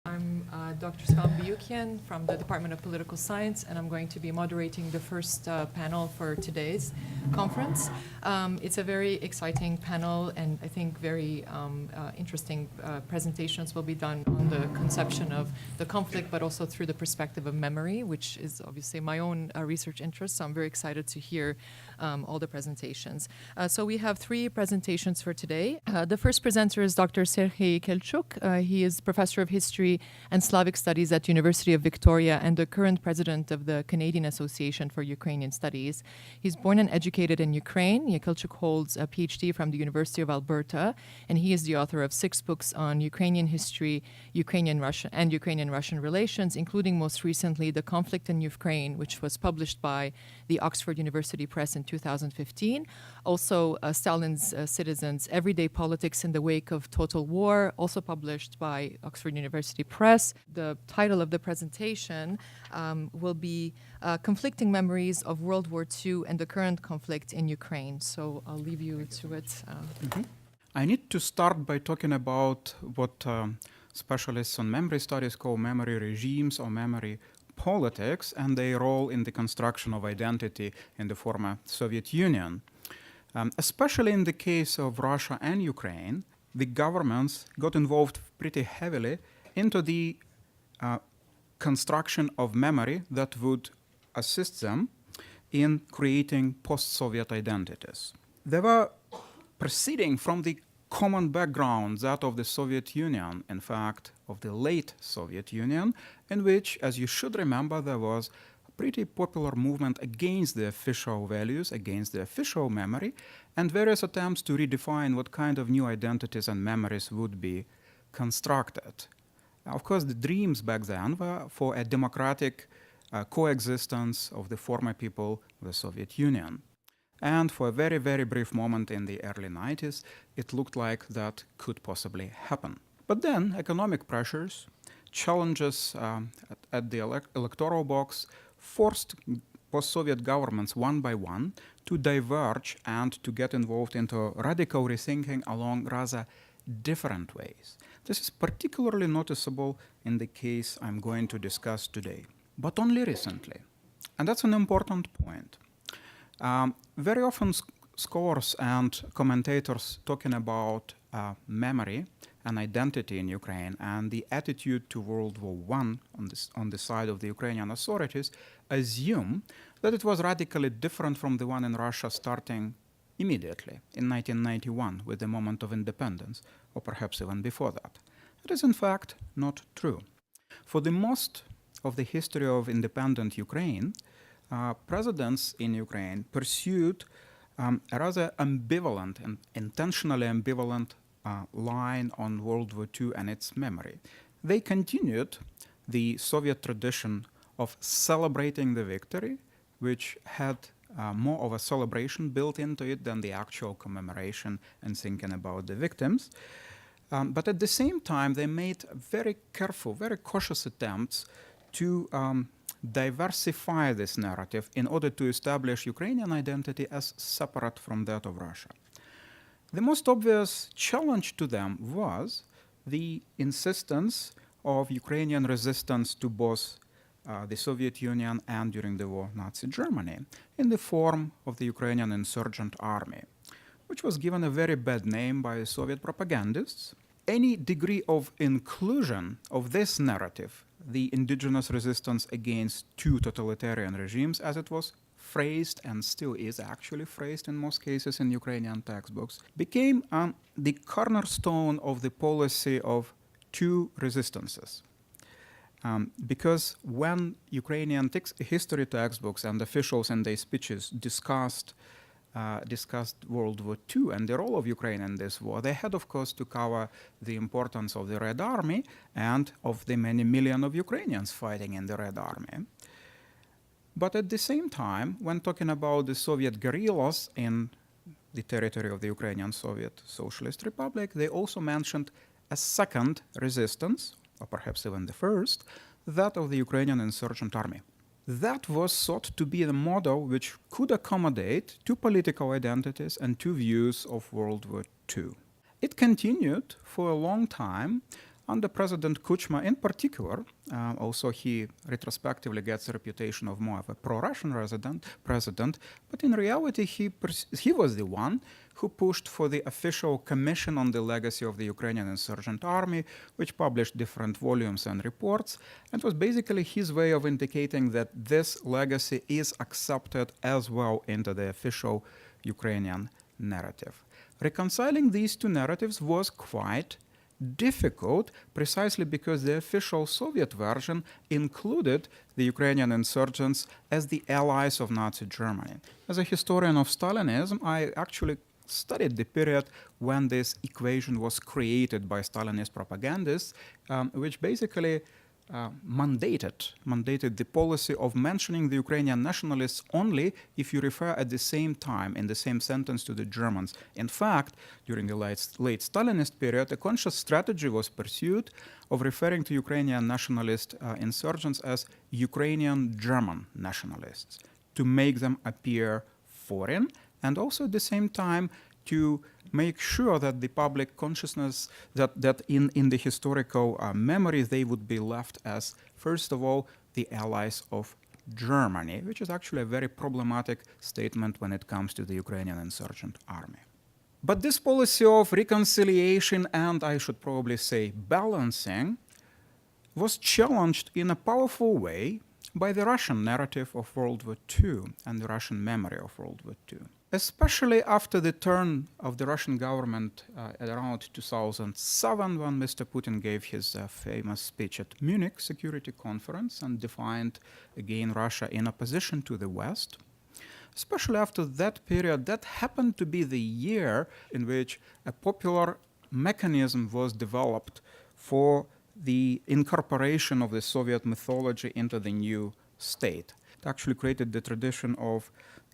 I'm Dr. Sevan Beukian from the Department of Political Science, and I'm going to be moderating the first panel for today's conference. It's a very exciting panel, and I think very interesting presentations will be done on the conception of the conflict, but also through the perspective of memory, which is obviously my own research interest, so I'm very excited to hear all the presentations. So we have three presentations for today. The first presenter is Dr. Serhy Yekelchyk. He is Professor of History and Slavic Studies at University of Victoria and the current president of the Canadian Association for Ukrainian Studies. He's born and educated in Ukraine. Yekelchyk holds a PhD from the University of Alberta, and he is the author of 6 books on Ukrainian history, Ukrainian-Russian relations, including most recently The Conflict in Ukraine, which was published by the Oxford University Press in 2015. Also, Stalin's Citizens, Everyday Politics in the Wake of Total War, also published by Oxford University Press. The title of the presentation will be Conflicting Memories of World War II and the Current Conflict in Ukraine. So I'll leave you to it. I need to start by talking about what specialists on memory studies call memory regimes or memory politics and their role in the construction of identity in the former Soviet Union. Especially in the case of Russia and Ukraine, the governments got involved pretty heavily into the construction of memory that would assist them in creating post-Soviet identities. They were proceeding from the common background, that of the Soviet Union, in fact, of the late Soviet Union, in which, as you should remember, there was a pretty popular movement against the official values, against the official memory, and various attempts to redefine what kind of new identities and memories would be constructed. Of course, the dreams back then were for a democratic coexistence of the former people of the Soviet Union. And for a very, very brief moment in the early 90s, it looked like that could possibly happen. But then economic pressures, challenges at the electoral box forced post-Soviet governments one by one to diverge and to get involved into radical rethinking along rather different ways. This is particularly noticeable in the case I'm going to discuss today, but only recently. And that's an important point. Very often scholars and commentators talking about memory and identity in Ukraine and the attitude to World War I on the side of the Ukrainian authorities assume that it was radically different from the one in Russia starting immediately in 1991 with the moment of independence, or perhaps even before that. It is in fact not true. For the most of the history of independent Ukraine, presidents in Ukraine pursued a rather ambivalent and intentionally ambivalent line on World War II and its memory. They continued the Soviet tradition of celebrating the victory, which had more of a celebration built into it than the actual commemoration and thinking about the victims. But at the same time, they made very careful, very cautious attempts to diversify this narrative in order to establish Ukrainian identity as separate from that of Russia. The most obvious challenge to them was the insistence of Ukrainian resistance to both the Soviet Union and, during the war, Nazi Germany, in the form of the Ukrainian insurgent army, which was given a very bad name by Soviet propagandists. Any degree of inclusion of this narrative, the indigenous resistance against two totalitarian regimes, as it was phrased and still is actually phrased in most cases in Ukrainian textbooks, became the cornerstone of the policy of two resistances. Because when Ukrainian history textbooks and officials in their speeches discussed World War II and the role of Ukraine in this war, they had, of course, to cover the importance of the Red Army and of the many millions of Ukrainians fighting in the Red Army. But at the same time, when talking about the Soviet guerrillas in the territory of the Ukrainian Soviet Socialist Republic, they also mentioned a second resistance, or perhaps even the first, that of the Ukrainian insurgent army. That was thought to be the model which could accommodate two political identities and two views of World War II. It continued for a long time under President Kuchma in particular. Also, he retrospectively gets a reputation of more of a pro-Russian president, but in reality, he was the one who pushed for the official Commission on the Legacy of the Ukrainian Insurgent Army, which published different volumes and reports, and was basically his way of indicating that this legacy is accepted as well into the official Ukrainian narrative. Reconciling these two narratives was quite difficult, precisely because the official Soviet version included the Ukrainian insurgents as the allies of Nazi Germany. As a historian of Stalinism, I actually studied the period when this equation was created by Stalinist propagandists, which basically mandated the policy of mentioning the Ukrainian nationalists only if you refer at the same time, in the same sentence, to the Germans. In fact, during the late Stalinist period, a conscious strategy was pursued of referring to Ukrainian nationalist insurgents as Ukrainian German nationalists, to make them appear foreign, and also at the same time to make sure that the public consciousness, that in the historical memories, they would be left as, first of all, the allies of Germany, which is actually a very problematic statement when it comes to the Ukrainian insurgent army. But this policy of reconciliation, and I should probably say balancing, was challenged in a powerful way by the Russian narrative of World War II and the Russian memory of World War II. Especially after the turn of the Russian government at around 2007, when Mr. Putin gave his famous speech at Munich Security Conference and defined again Russia in opposition to the West. Especially after that period, that happened to be the year in which a popular mechanism was developed for the incorporation of the Soviet mythology into the new state. It actually created the tradition of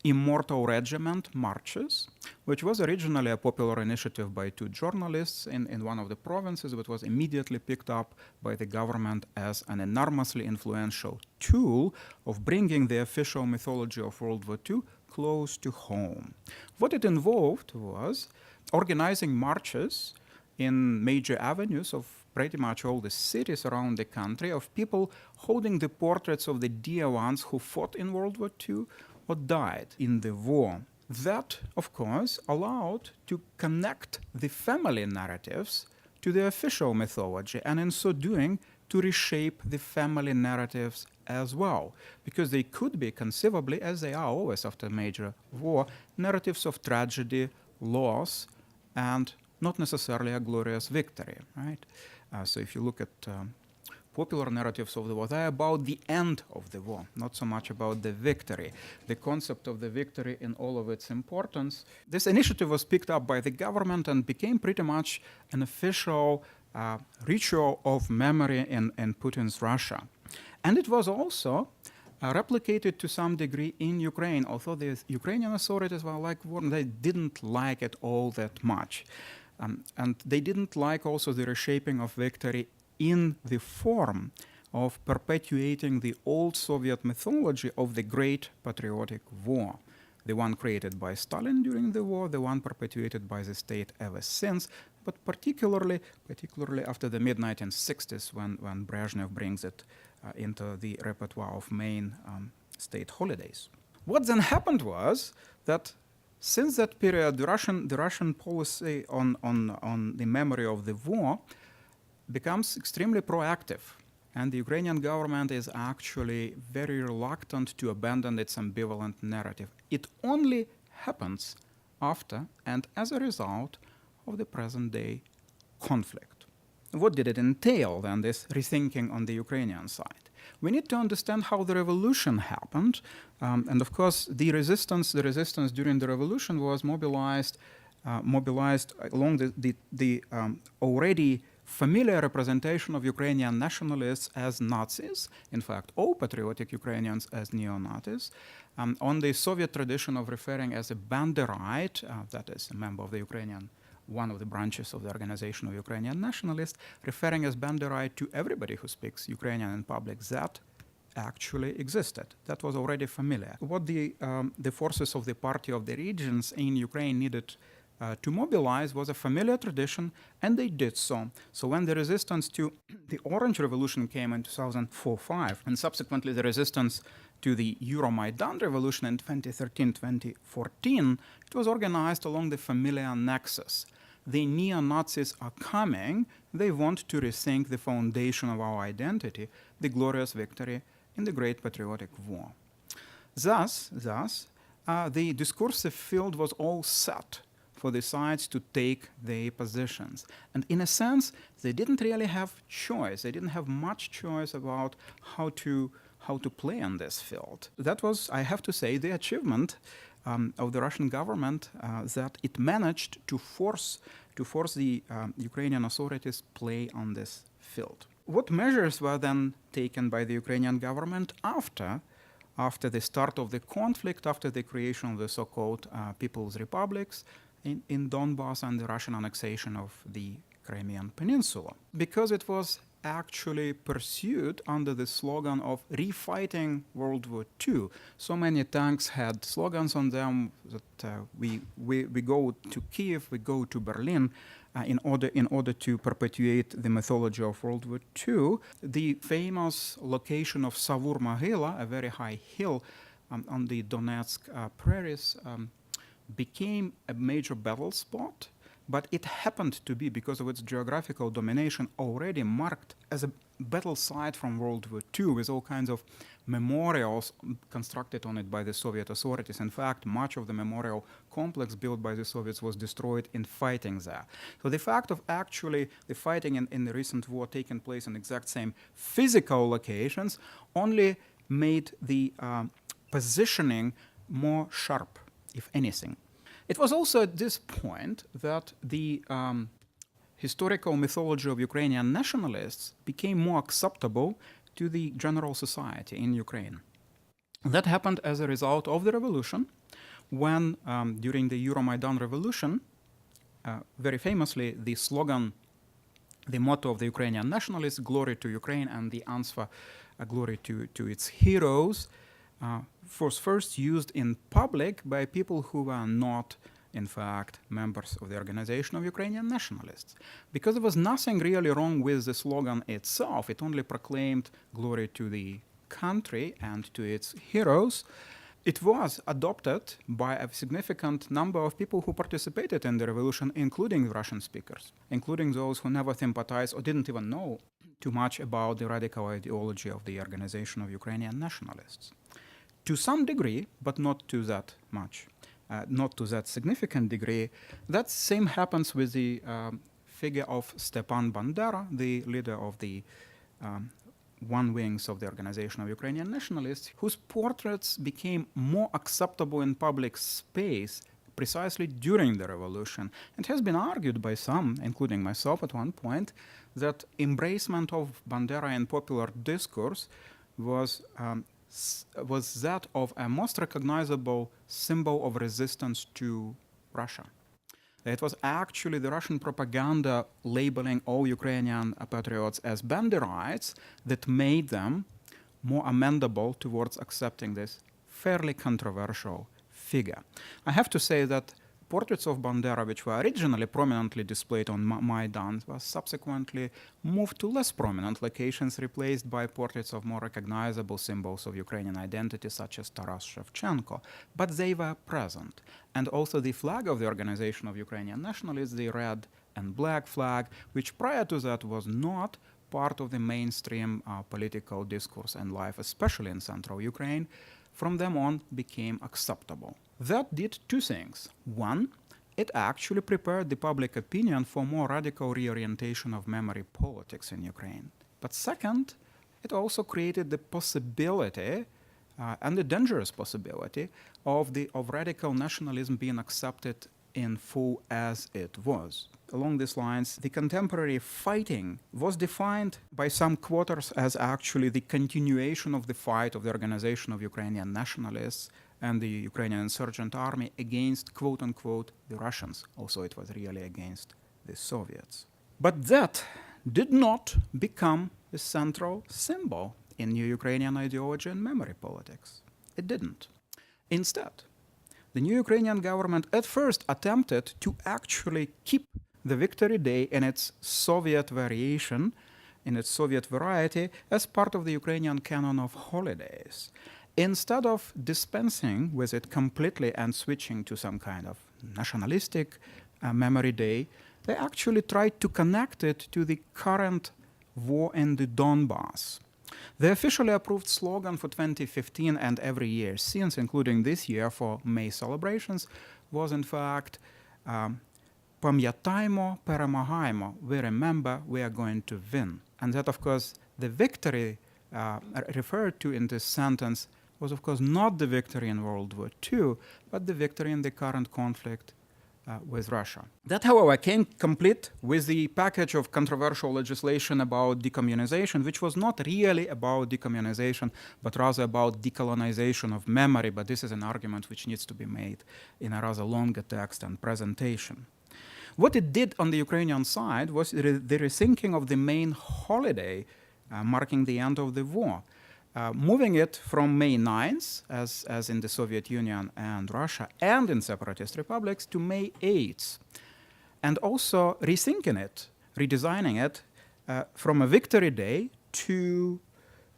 Immortal Regiment marches, which was originally a popular initiative by two journalists in one of the provinces, but was immediately picked up by the government as an enormously influential tool of bringing the official mythology of World War II close to home. What it involved was organizing marches in major avenues of pretty much all the cities around the country of people holding the portraits of the dear ones who fought in World War II or died in the war. That, of course, allowed to connect the family narratives to the official mythology, and in so doing, to reshape the family narratives as well, because they could be conceivably, as they are always after major war, narratives of tragedy, loss, and not necessarily a glorious victory, right? So if you look at popular narratives of the war, they're about the end of the war, not so much about the victory. The concept of the victory in all of its importance. This initiative was picked up by the government and became pretty much an official ritual of memory in Putin's Russia. And it was also replicated to some degree in Ukraine, although the Ukrainian authorities were like, they didn't like it all that much. And they didn't like also the reshaping of victory in the form of perpetuating the old Soviet mythology of the Great Patriotic War, the one created by Stalin during the war, the one perpetuated by the state ever since, but particularly after the mid-1960s when Brezhnev brings it into the repertoire of main state holidays. What then happened was that since that period, the Russian policy on the memory of the war becomes extremely proactive, and the Ukrainian government is actually very reluctant to abandon its ambivalent narrative. It only happens after and as a result of the present-day conflict. What did it entail, then, this rethinking on the Ukrainian side? We need to understand how the revolution happened, and of course, the resistance during the revolution was mobilized along the already familiar representation of Ukrainian nationalists as Nazis, in fact, all patriotic Ukrainians as neo-Nazis, on the Soviet tradition of referring as a Banderite, that is a member of the Ukrainian, one of the branches of the Organization of Ukrainian Nationalists, referring as Banderite to everybody who speaks Ukrainian in public. That actually existed. That was already familiar. What the forces of the Party of the Regions in Ukraine needed to mobilize was a familiar tradition, and they did so. So when the resistance to the Orange Revolution came in 2004-5, and subsequently the resistance to the EuroMaidan revolution in 2013-2014, it was organized along the familiar nexus. The neo-Nazis are coming, they want to rethink the foundation of our identity, the glorious victory in the Great Patriotic War. Thus, the discursive field was all set for the sides to take their positions. And in a sense, they didn't really have choice. They didn't have much choice about how to play on this field. That was, I have to say, the achievement of the Russian government, that it managed to force the Ukrainian authorities play on this field. What measures were then taken by the Ukrainian government after the start of the conflict, after the creation of the so-called People's Republics in Donbas and the Russian annexation of the Crimean Peninsula? Because it was actually pursued under the slogan of refighting World War II. So many tanks had slogans on them that we go to Kiev, we go to Berlin, in order to perpetuate the mythology of World War II. The famous location of Savur Mohyla, a very high hill on the Donetsk prairies, became a major battle spot, but it happened to be, because of its geographical domination, already marked as a battle site from World War II, with all kinds of memorials constructed on it by the Soviet authorities. In fact, much of the memorial complex built by the Soviets was destroyed in fighting there. So the fact of actually the fighting in the recent war taking place in exact same physical locations only made the positioning more sharp, if anything. It was also at this point that the historical mythology of Ukrainian nationalists became more acceptable to the general society in Ukraine. That happened as a result of the revolution, when during the EuroMaidan revolution, very famously, the slogan, the motto of the Ukrainian nationalists, glory to Ukraine, and the answer, glory to its heroes, was first used in public by people who were not, in fact, members of the Organization of Ukrainian Nationalists. Because there was nothing really wrong with the slogan itself, it only proclaimed glory to the country and to its heroes. It was adopted by a significant number of people who participated in the revolution, including Russian speakers, including those who never sympathized or didn't even know too much about the radical ideology of the Organization of Ukrainian Nationalists. To some degree, but not to that much, not to that significant degree, that same happens with the figure of Stepan Bandera, the leader of the one wings of the Organization of Ukrainian Nationalists, whose portraits became more acceptable in public space precisely during the revolution. It has been argued by some, including myself at one point, that embracement of Bandera in popular discourse was that of a most recognizable symbol of resistance to Russia. It was actually the Russian propaganda labeling all Ukrainian patriots as Banderites that made them more amenable towards accepting this fairly controversial figure. I have to say that portraits of Bandera, which were originally prominently displayed on Maidan, were subsequently moved to less prominent locations, replaced by portraits of more recognizable symbols of Ukrainian identity, such as Taras Shevchenko. But they were present. And also the flag of the Organization of Ukrainian Nationalists, the red and black flag, which prior to that was not part of the mainstream political discourse and life, especially in central Ukraine, from then on became acceptable. That did two things. One, it actually prepared the public opinion for more radical reorientation of memory politics in Ukraine. But second, it also created the possibility, and the dangerous possibility, of radical nationalism being accepted in full as it was. Along these lines, the contemporary fighting was defined by some quarters as actually the continuation of the fight of the Organization of Ukrainian Nationalists and the Ukrainian insurgent army against, quote-unquote, the Russians. Also, it was really against the Soviets. But that did not become the central symbol in new Ukrainian ideology and memory politics. It didn't. Instead, the new Ukrainian government at first attempted to actually keep the Victory Day in its Soviet variation, in its Soviet variety, as part of the Ukrainian canon of holidays. Instead of dispensing with it completely and switching to some kind of nationalistic memory day, they actually tried to connect it to the current war in the Donbas. The officially approved slogan for 2015 and every year since, including this year for May celebrations, was in fact Pam'ятаємо, перемагаємо. We remember, we are going to win. And that, of course, the victory referred to in this sentence was, of course, not the victory in World War II, but the victory in the current conflict with Russia. That, however, came complete with the package of controversial legislation about decommunization, which was not really about decommunization, but rather about decolonization of memory. But this is an argument which needs to be made in a rather longer text and presentation. What it did on the Ukrainian side was the rethinking of the main holiday marking the end of the war, moving it from May 9th, as in the Soviet Union and Russia and in separatist republics, to May 8th, and also rethinking it, redesigning it from a Victory Day to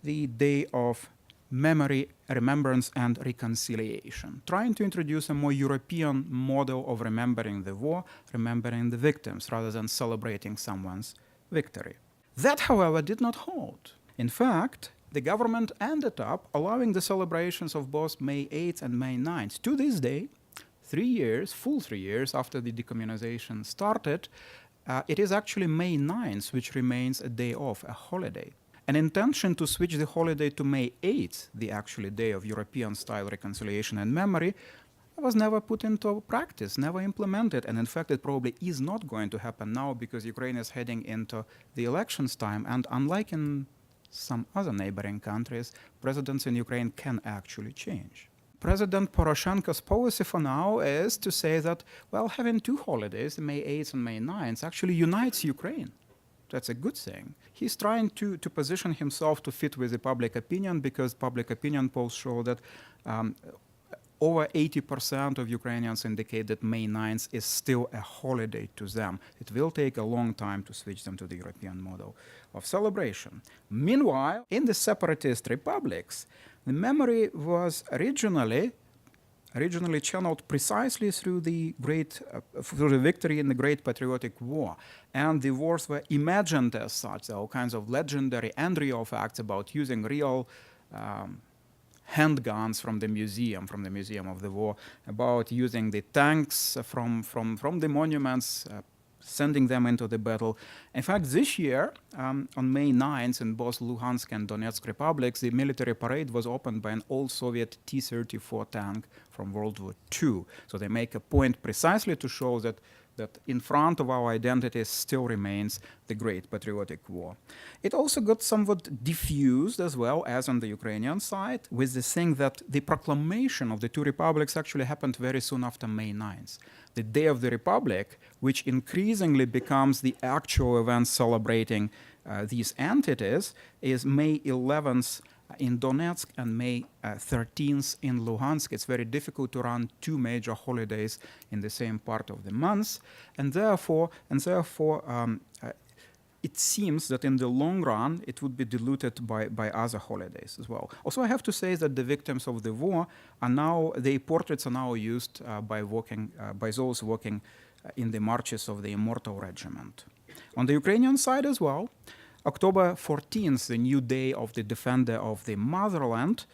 the Day of Memory, Remembrance, and Reconciliation, trying to introduce a more European model of remembering the war, remembering the victims, rather than celebrating someone's victory. That, however, did not hold. In fact, the government ended up allowing the celebrations of both May 8th and May 9th. To this day, 3 years, full 3 years after the decommunization started, it is actually May 9th which remains a day off, a holiday. An intention to switch the holiday to May 8th, the actual day of European-style reconciliation and memory, was never put into practice, never implemented. And in fact, it probably is not going to happen now because Ukraine is heading into the elections time. And unlike in some other neighboring countries, presidents in Ukraine can actually change. President Poroshenko's policy for now is to say that, well, having two holidays, May 8th and May 9th, actually unites Ukraine. That's a good thing. He's trying to position himself to fit with the public opinion, because public opinion polls show that over 80% of Ukrainians indicate that May 9th is still a holiday to them. It will take a long time to switch them to the European model of celebration. Meanwhile, in the separatist republics, the memory was originally channeled precisely through the victory in the Great Patriotic War. And the wars were imagined as such. There are all kinds of legendary and real facts about using real handguns from the Museum of the War, about using the tanks from the monuments, sending them into the battle. In fact, this year, on May 9th, in both Luhansk and Donetsk republics, the military parade was opened by an all-Soviet T-34 tank from World War II. So they make a point precisely to show that in front of our identity still remains the Great Patriotic War. It also got somewhat diffused as well as on the Ukrainian side, with the thing that the proclamation of the two republics actually happened very soon after May 9th. The Day of the Republic, which increasingly becomes the actual event celebrating these entities, is May 11th in Donetsk and May 13th in Luhansk. It's very difficult to run two major holidays in the same part of the month, and therefore it seems that in the long run it would be diluted by other holidays as well. Also, I have to say that the victims of the war are now, their portraits are now used by those working in the marches of the Immortal Regiment. On the Ukrainian side as well, October 14th, the new day of the defender of the motherland,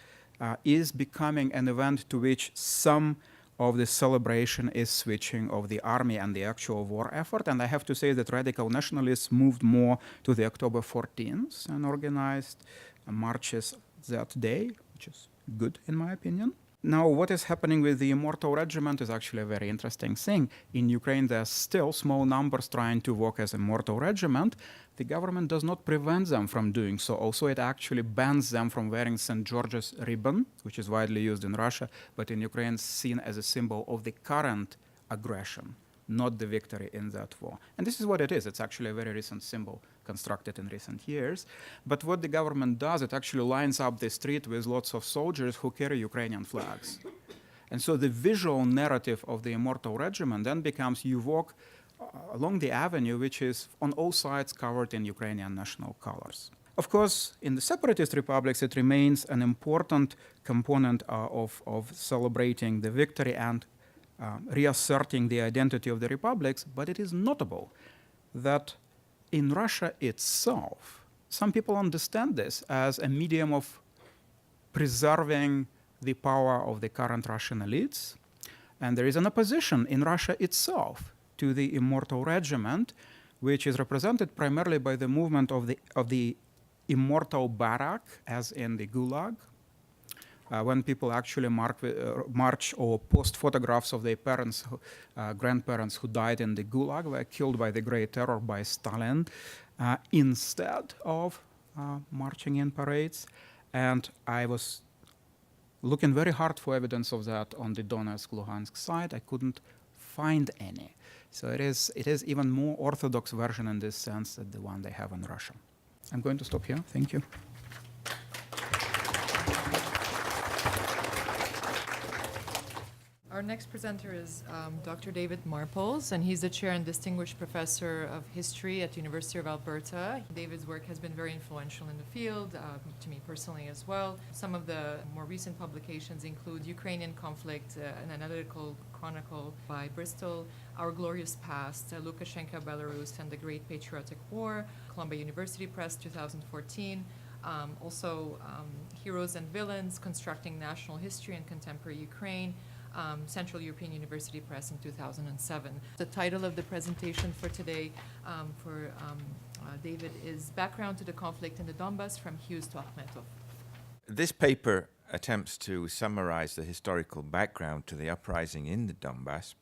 is becoming an event to which some of the celebration is switching of the army and the actual war effort. And I have to say that radical nationalists moved more to the October 14th and organized marches that day, which is good in my opinion. Now, what is happening with the Immortal Regiment is actually a very interesting thing. In Ukraine, there are still small numbers trying to work as Immortal Regiment. The government does not prevent them from doing so. Also, it actually bans them from wearing St. George's ribbon, which is widely used in Russia, but in Ukraine seen as a symbol of the current aggression, not the victory in that war. And this is what it is. It's actually a very recent symbol constructed in recent years. But what the government does, it actually lines up the street with lots of soldiers who carry Ukrainian flags. And so the visual narrative of the Immortal Regiment then becomes you walk along the avenue, which is on all sides covered in Ukrainian national colors. Of course, in the separatist republics, it remains an important component of celebrating the victory and reasserting the identity of the republics, but it is notable that in Russia itself, some people understand this as a medium of preserving the power of the current Russian elites, and there is an opposition in Russia itself to the Immortal Regiment, which is represented primarily by the movement of the Immortal Barrack, as in the Gulag, when people actually march or post photographs of their parents, grandparents who died in the Gulag, were killed by the Great Terror by Stalin, instead of marching in parades. And I was looking very hard for evidence of that on the Donetsk, Luhansk side. I couldn't find any. So it is even more orthodox version in this sense than the one they have in Russia. I'm going to stop here. Thank you. Our next presenter is Dr. David Marples, and he's the chair and distinguished professor of history at the University of Alberta. David's work has been very influential in the field, to me personally as well. Some of the more recent publications include Ukrainian Conflict, an analytical chronicle by Bristol, Our Glorious Past, Lukashenko, Belarus, and the Great Patriotic War, Columbia University Press, 2014. Also, Heroes and Villains, Constructing National History in Contemporary Ukraine, Central European University Press in 2007. The title of the presentation for today for David is Background to the Conflict in the Donbas, from Hughes to Akhmetov. This paper attempts to summarize the historical background to the uprising in the Donbas,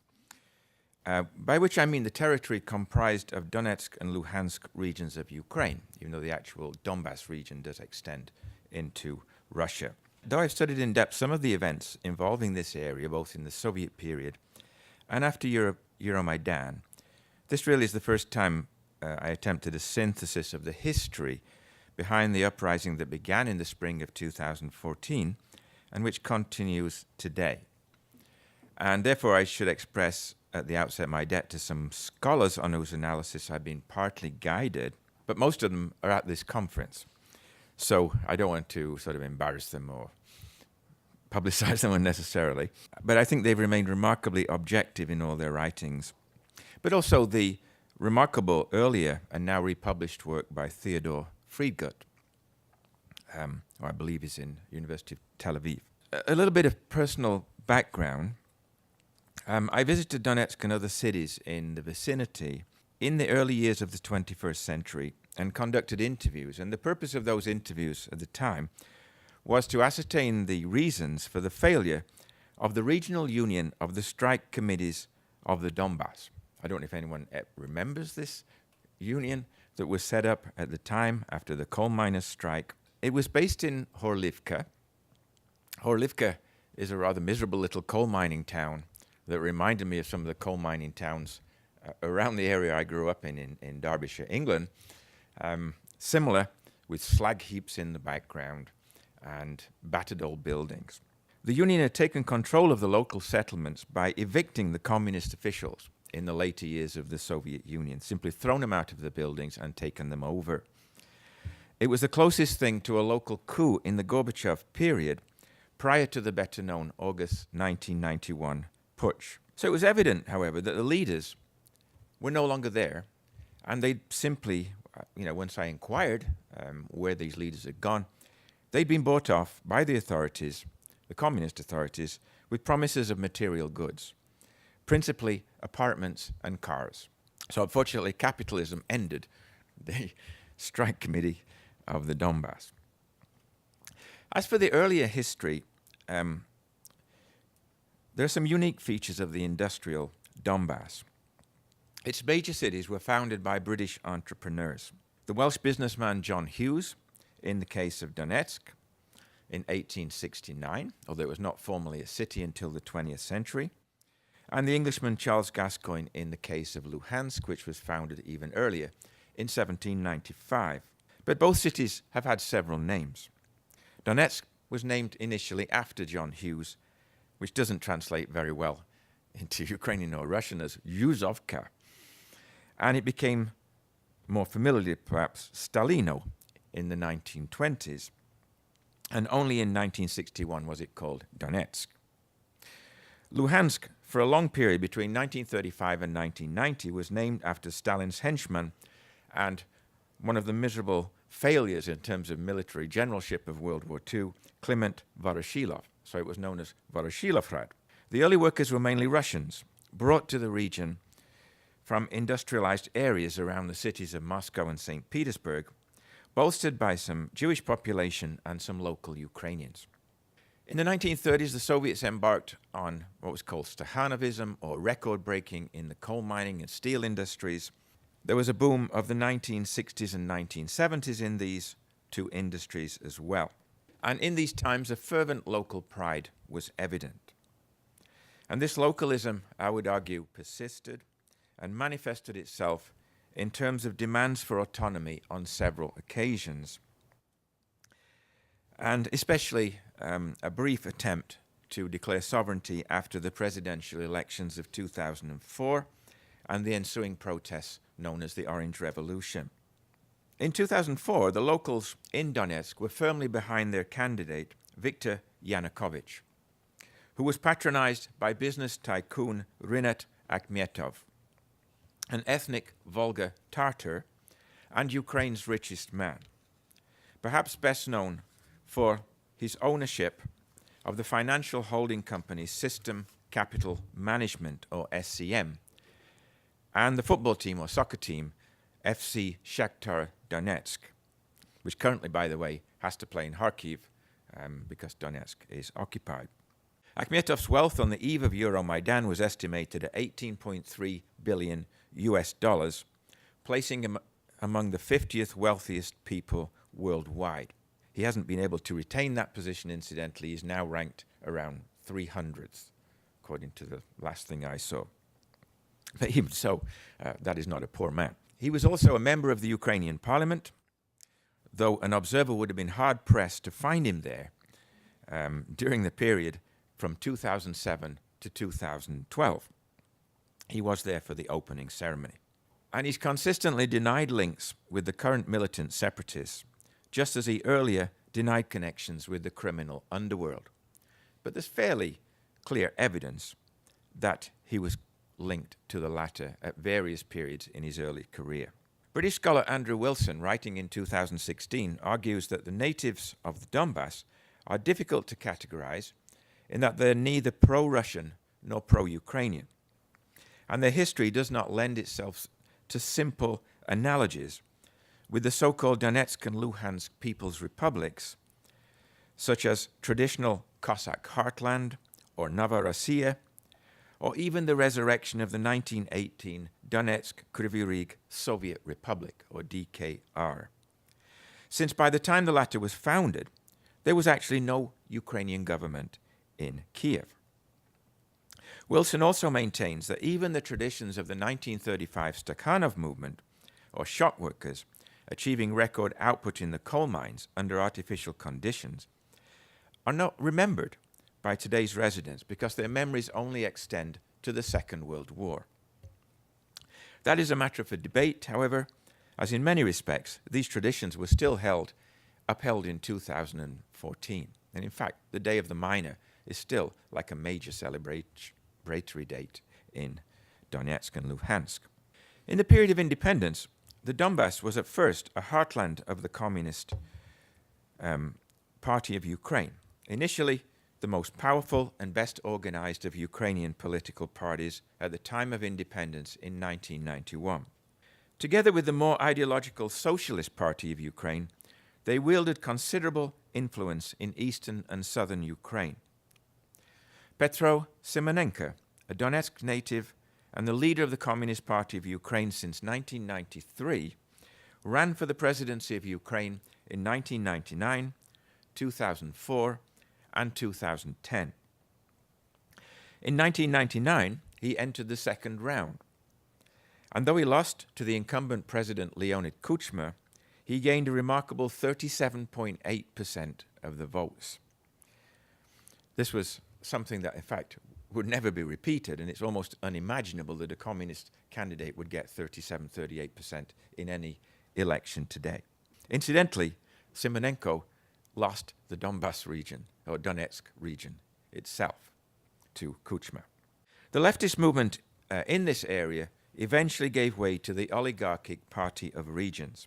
by which I mean the territory comprised of Donetsk and Luhansk regions of Ukraine, even though the actual Donbas region does extend into Russia. Though I've studied in depth some of the events involving this area, both in the Soviet period and after EuroMaidan, this really is the first time I attempted a synthesis of the history behind the uprising that began in the spring of 2014 and which continues today. And therefore I should express at the outset my debt to some scholars on whose analysis I've been partly guided, but most of them are at this conference. So I don't want to sort of embarrass them or publicize them unnecessarily. But I think they've remained remarkably objective in all their writings. But also the remarkable earlier and now republished work by Theodor Friedgut, who I believe is in University of Tel Aviv. A little bit of personal background. I visited Donetsk and other cities in the vicinity in the early years of the 21st century and conducted interviews. And the purpose of those interviews at the time was to ascertain the reasons for the failure of the regional union of the strike committees of the Donbas. I don't know if anyone remembers this union that was set up at the time after the coal miners' strike. It was based in Horlivka. Horlivka is a rather miserable little coal mining town that reminded me of some of the coal mining towns around the area I grew up in Derbyshire, England. Similar, with slag heaps in the background and battered old buildings. The Union had taken control of the local settlements by evicting the communist officials in the later years of the Soviet Union, simply thrown them out of the buildings and taken them over. It was the closest thing to a local coup in the Gorbachev period prior to the better-known August 1991 putsch. So it was evident, however, that the leaders were no longer there, and they simply, once I inquired where these leaders had gone, they'd been bought off by the authorities, the communist authorities, with promises of material goods, principally apartments and cars. So unfortunately, capitalism ended the strike committee of the Donbas. As for the earlier history, there are some unique features of the industrial Donbas. Its major cities were founded by British entrepreneurs. The Welsh businessman John Hughes, in the case of Donetsk, in 1869, although it was not formally a city until the 20th century, and the Englishman Charles Gascoigne in the case of Luhansk, which was founded even earlier, in 1795. But both cities have had several names. Donetsk was named initially after John Hughes, which doesn't translate very well into Ukrainian or Russian as Yuzovka. And it became more familiarly, perhaps, Stalino in the 1920s. And only in 1961 was it called Donetsk. Luhansk, for a long period between 1935 and 1990, was named after Stalin's henchman and one of the miserable failures in terms of military generalship of World War II, Kliment Voroshilov. So it was known as Voroshilovgrad. The early workers were mainly Russians, brought to the region from industrialized areas around the cities of Moscow and St. Petersburg, bolstered by some Jewish population and some local Ukrainians. In the 1930s, the Soviets embarked on what was called Stakhanovism, or record-breaking in the coal mining and steel industries. There was a boom of the 1960s and 1970s in these two industries as well. And in these times, a fervent local pride was evident. And this localism, I would argue, persisted and manifested itself in terms of demands for autonomy on several occasions, and especially a brief attempt to declare sovereignty after the presidential elections of 2004 and the ensuing protests known as the Orange Revolution. In 2004, the locals in Donetsk were firmly behind their candidate, Viktor Yanukovych, who was patronized by business tycoon Rinat Akhmetov, an ethnic Volga Tatar and Ukraine's richest man, perhaps best known for his ownership of the financial holding company System Capital Management, or SCM, and the football team or soccer team FC Shakhtar Donetsk, which currently, by the way, has to play in Kharkiv because Donetsk is occupied. Akhmetov's wealth on the eve of EuroMaidan was estimated at $18.3 billion, placing him among the 50th wealthiest people worldwide. He hasn't been able to retain that position, incidentally. He's now ranked around 300th, according to the last thing I saw. But even so, that is not a poor man. He was also a member of the Ukrainian parliament, though an observer would have been hard-pressed to find him there during the period from 2007 to 2012. He was there for the opening ceremony. And he's consistently denied links with the current militant separatists, just as he earlier denied connections with the criminal underworld. But there's fairly clear evidence that he was linked to the latter at various periods in his early career. British scholar Andrew Wilson, writing in 2016, argues that the natives of the Donbas are difficult to categorize in that they're neither pro-Russian nor pro-Ukrainian, and their history does not lend itself to simple analogies with the so-called Donetsk and Luhansk People's Republics, such as traditional Cossack heartland or Novorossiya, or even the resurrection of the 1918 Donetsk Kryvyi Rih Soviet Republic, or DKR. Since by the time the latter was founded, there was actually no Ukrainian government in Kiev. Wilson also maintains that even the traditions of the 1935 Stakhanov movement, or shop workers, achieving record output in the coal mines under artificial conditions, are not remembered by today's residents because their memories only extend to the Second World War. That is a matter for debate, however, as in many respects, these traditions were still upheld in 2014. And in fact, the Day of the Miner is still like a major celebratory date in Donetsk and Luhansk. In the period of independence, the Donbas was at first a heartland of the Communist Party of Ukraine. Initially, the most powerful and best organized of Ukrainian political parties at the time of independence in 1991. Together with the more ideological Socialist Party of Ukraine, they wielded considerable influence in eastern and southern Ukraine. Petro Simonenko, a Donetsk native and the leader of the Communist Party of Ukraine since 1993, ran for the presidency of Ukraine in 1999, 2004, and 2010. In 1999, he entered the second round, and though he lost to the incumbent president Leonid Kuchma, he gained a remarkable 37.8% of the votes. This was something that, in fact, would never be repeated, and it's almost unimaginable that a communist candidate would get 37-38% in any election today. Incidentally, Simonenko lost the Donbas region, or Donetsk region itself, to Kuchma. The leftist movement in this area eventually gave way to the oligarchic Party of Regions.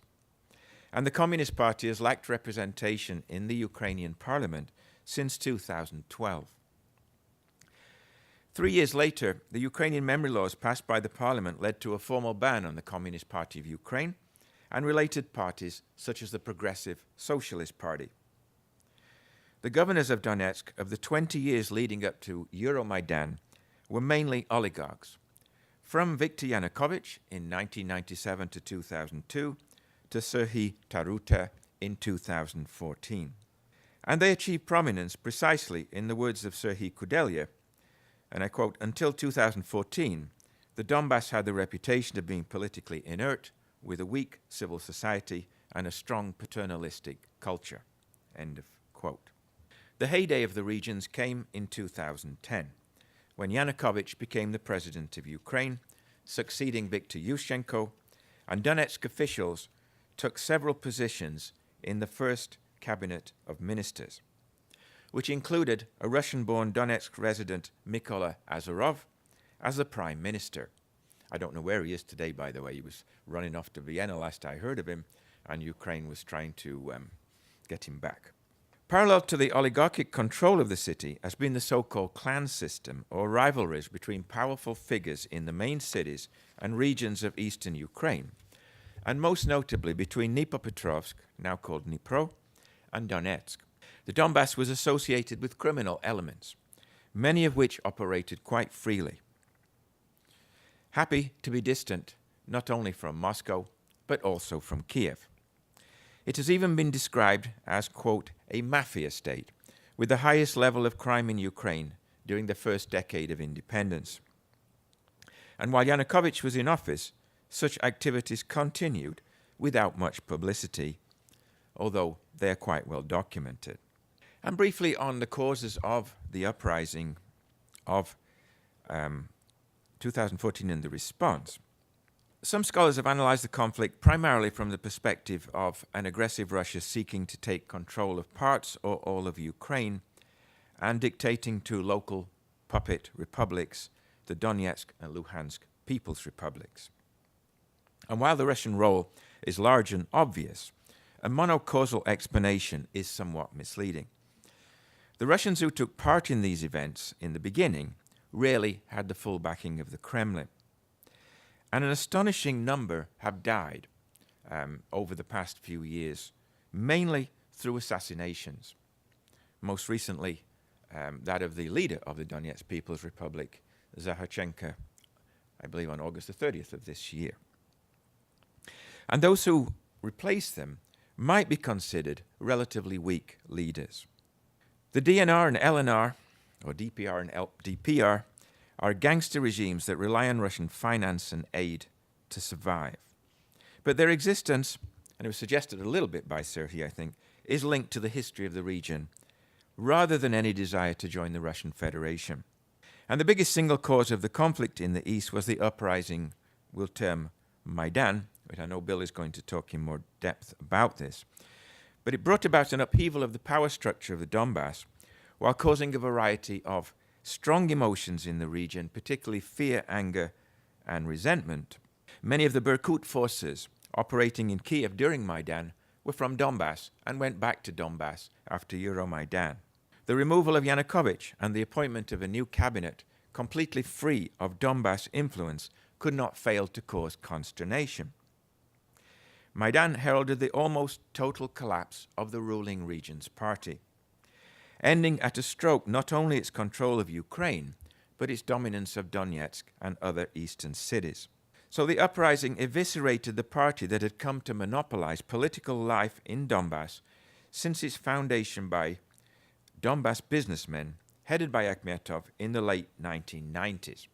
And the Communist Party has lacked representation in the Ukrainian parliament since 2012. 3 years later, the Ukrainian memory laws passed by the parliament led to a formal ban on the Communist Party of Ukraine and related parties such as the Progressive Socialist Party. The governors of Donetsk of the 20 years leading up to EuroMaidan were mainly oligarchs, from Viktor Yanukovych in 1997 to 2002 to Serhy Taruta in 2014. And they achieved prominence precisely in the words of Serhy Kudelya, and I quote, "Until 2014, the Donbas had the reputation of being politically inert, with a weak civil society and a strong paternalistic culture." End of quote. The heyday of the regions came in 2010, when Yanukovych became the president of Ukraine, succeeding Viktor Yushchenko, and Donetsk officials took several positions in the first cabinet of ministers, which included a Russian-born Donetsk resident Mykola Azarov as the prime minister. I don't know where he is today, by the way. He was running off to Vienna last I heard of him, and Ukraine was trying to get him back. Parallel to the oligarchic control of the city has been the so-called clan system, or rivalries between powerful figures in the main cities and regions of eastern Ukraine, and most notably between Dnipropetrovsk, now called Dnipro, and Donetsk. The Donbas was associated with criminal elements, many of which operated quite freely, happy to be distant not only from Moscow, but also from Kiev. It has even been described as, quote, a mafia state, with the highest level of crime in Ukraine during the first decade of independence. And while Yanukovych was in office, such activities continued without much publicity, although they are quite well documented. And briefly on the causes of the uprising of 2014 and the response. Some scholars have analyzed the conflict primarily from the perspective of an aggressive Russia seeking to take control of parts or all of Ukraine and dictating to local puppet republics, the Donetsk and Luhansk People's Republics. And while the Russian role is large and obvious, a monocausal explanation is somewhat misleading. The Russians who took part in these events in the beginning rarely had the full backing of the Kremlin. And an astonishing number have died over the past few years, mainly through assassinations. Most recently, that of the leader of the Donetsk People's Republic, Yekelchyk, I believe on August the 30th of this year. And those who replaced them might be considered relatively weak leaders. The DNR and LNR, or DPR and DPR, are gangster regimes that rely on Russian finance and aid to survive. But their existence, and it was suggested a little bit by Serhy, I think, is linked to the history of the region, rather than any desire to join the Russian Federation. And the biggest single cause of the conflict in the east was the uprising we'll term Maidan, which I know Bill is going to talk in more depth about this. But it brought about an upheaval of the power structure of the Donbas, while causing a variety of strong emotions in the region, particularly fear, anger, and resentment. Many of the Berkut forces operating in Kiev during Maidan were from Donbas and went back to Donbas after EuroMaidan. The removal of Yanukovych and the appointment of a new cabinet completely free of Donbas influence could not fail to cause consternation. Maidan heralded the almost total collapse of the ruling region's party, ending at a stroke not only its control of Ukraine, but its dominance of Donetsk and other eastern cities. So the uprising eviscerated the party that had come to monopolize political life in Donbas since its foundation by Donbas businessmen headed by Akhmetov in the late 1990s.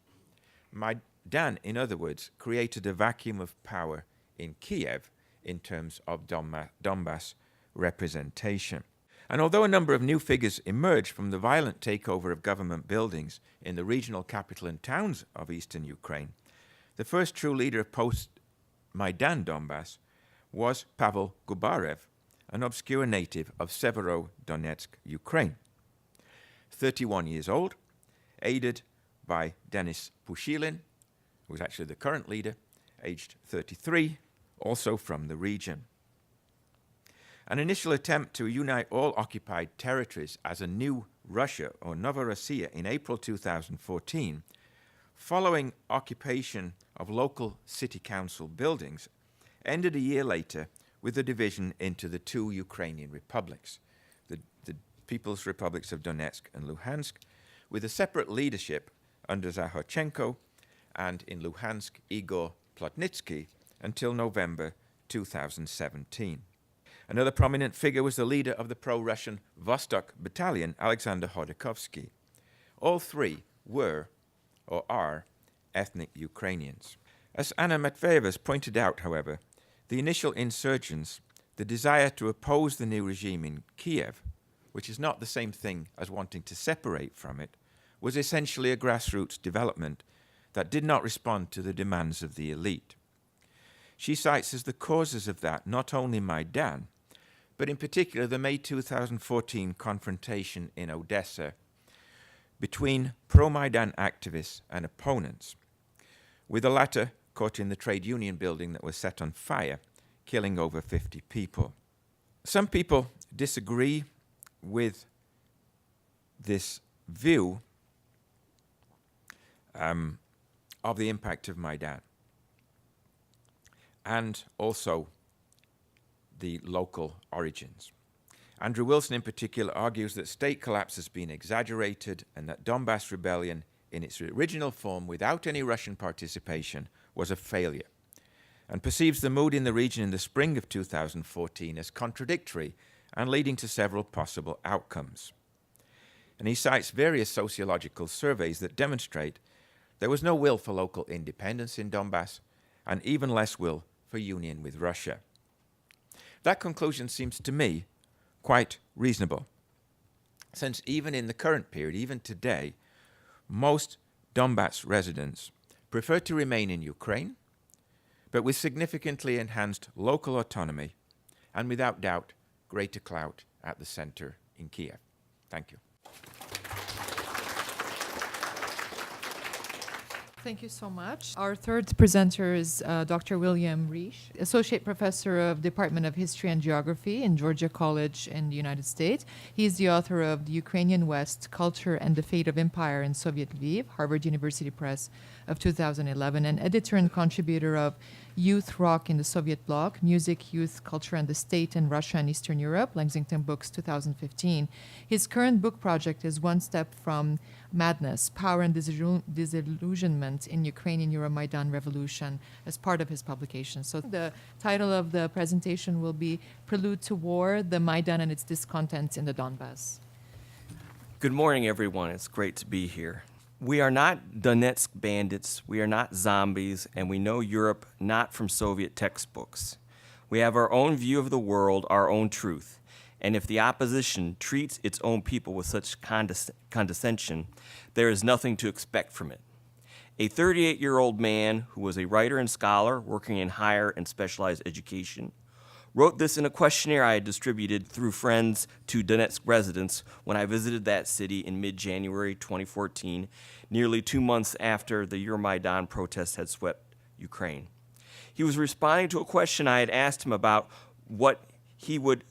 Maidan, in other words, created a vacuum of power in Kiev in terms of Donbas representation. And although a number of new figures emerged from the violent takeover of government buildings in the regional capital and towns of eastern Ukraine, the first true leader of post-Maidan Donbas was Pavel Gubarev, an obscure native of Severodonetsk, Ukraine. 31 years old, aided by Denis Pushilin, who was actually the current leader, aged 33, also from the region. An initial attempt to unite all occupied territories as a new Russia or Novorossiya in April 2014, following occupation of local city council buildings, ended a year later with the division into the two Ukrainian republics, the People's Republics of Donetsk and Luhansk, with a separate leadership under Zaharchenko and in Luhansk Igor Plotnitsky until November 2017. Another prominent figure was the leader of the pro-Russian Vostok Battalion, Alexander Hodorkovsky. All three were, or are, ethnic Ukrainians. As Anna Matveyeva has pointed out, however, the initial insurgents, the desire to oppose the new regime in Kiev, which is not the same thing as wanting to separate from it, was essentially a grassroots development that did not respond to the demands of the elite. She cites as the causes of that not only Maidan, but in particular the May 2014 confrontation in Odessa between pro-Maidan activists and opponents, with the latter caught in the trade union building that was set on fire, killing over 50 people. Some people disagree with this view of the impact of Maidan and also the local origins. Andrew Wilson in particular argues that state collapse has been exaggerated and that Donbas rebellion in its original form without any Russian participation was a failure, and perceives the mood in the region in the spring of 2014 as contradictory and leading to several possible outcomes. And he cites various sociological surveys that demonstrate there was no will for local independence in Donbas and even less will for union with Russia. That conclusion seems to me quite reasonable, since even in the current period, even today, most Donbas residents prefer to remain in Ukraine, but with significantly enhanced local autonomy and without doubt greater clout at the center in Kiev. Thank you. Thank you so much. Our third presenter is Dr. William Risch, Associate Professor of Department of History and Geography in Georgia College in the United States. He is the author of The Ukrainian West, Culture and the Fate of Empire in Soviet Lviv, Harvard University Press of 2011, and editor and contributor of Youth Rock in the Soviet Bloc, Music, Youth, Culture and the State in Russia and Eastern Europe, Lexington Books, 2015. His current book project is One Step from Madness, Power and Disillusionment in Ukrainian EuroMaidan Revolution, as part of his publication. So the title of the presentation will be Prelude to War, the Maidan and its Discontents in the Donbas. Good morning, everyone. It's great to be here. We are not Donetsk bandits, we are not zombies, and we know Europe not from Soviet textbooks. We have our own view of the world, our own truth. And if the opposition treats its own people with such condescension, there is nothing to expect from it. A 38-year-old man who was a writer and scholar working in higher and specialized education wrote this in a questionnaire I had distributed through friends to Donetsk residents when I visited that city in mid-January 2014, nearly 2 months after the EuroMaidan protests had swept Ukraine. He was responding to a question I had asked him about what he would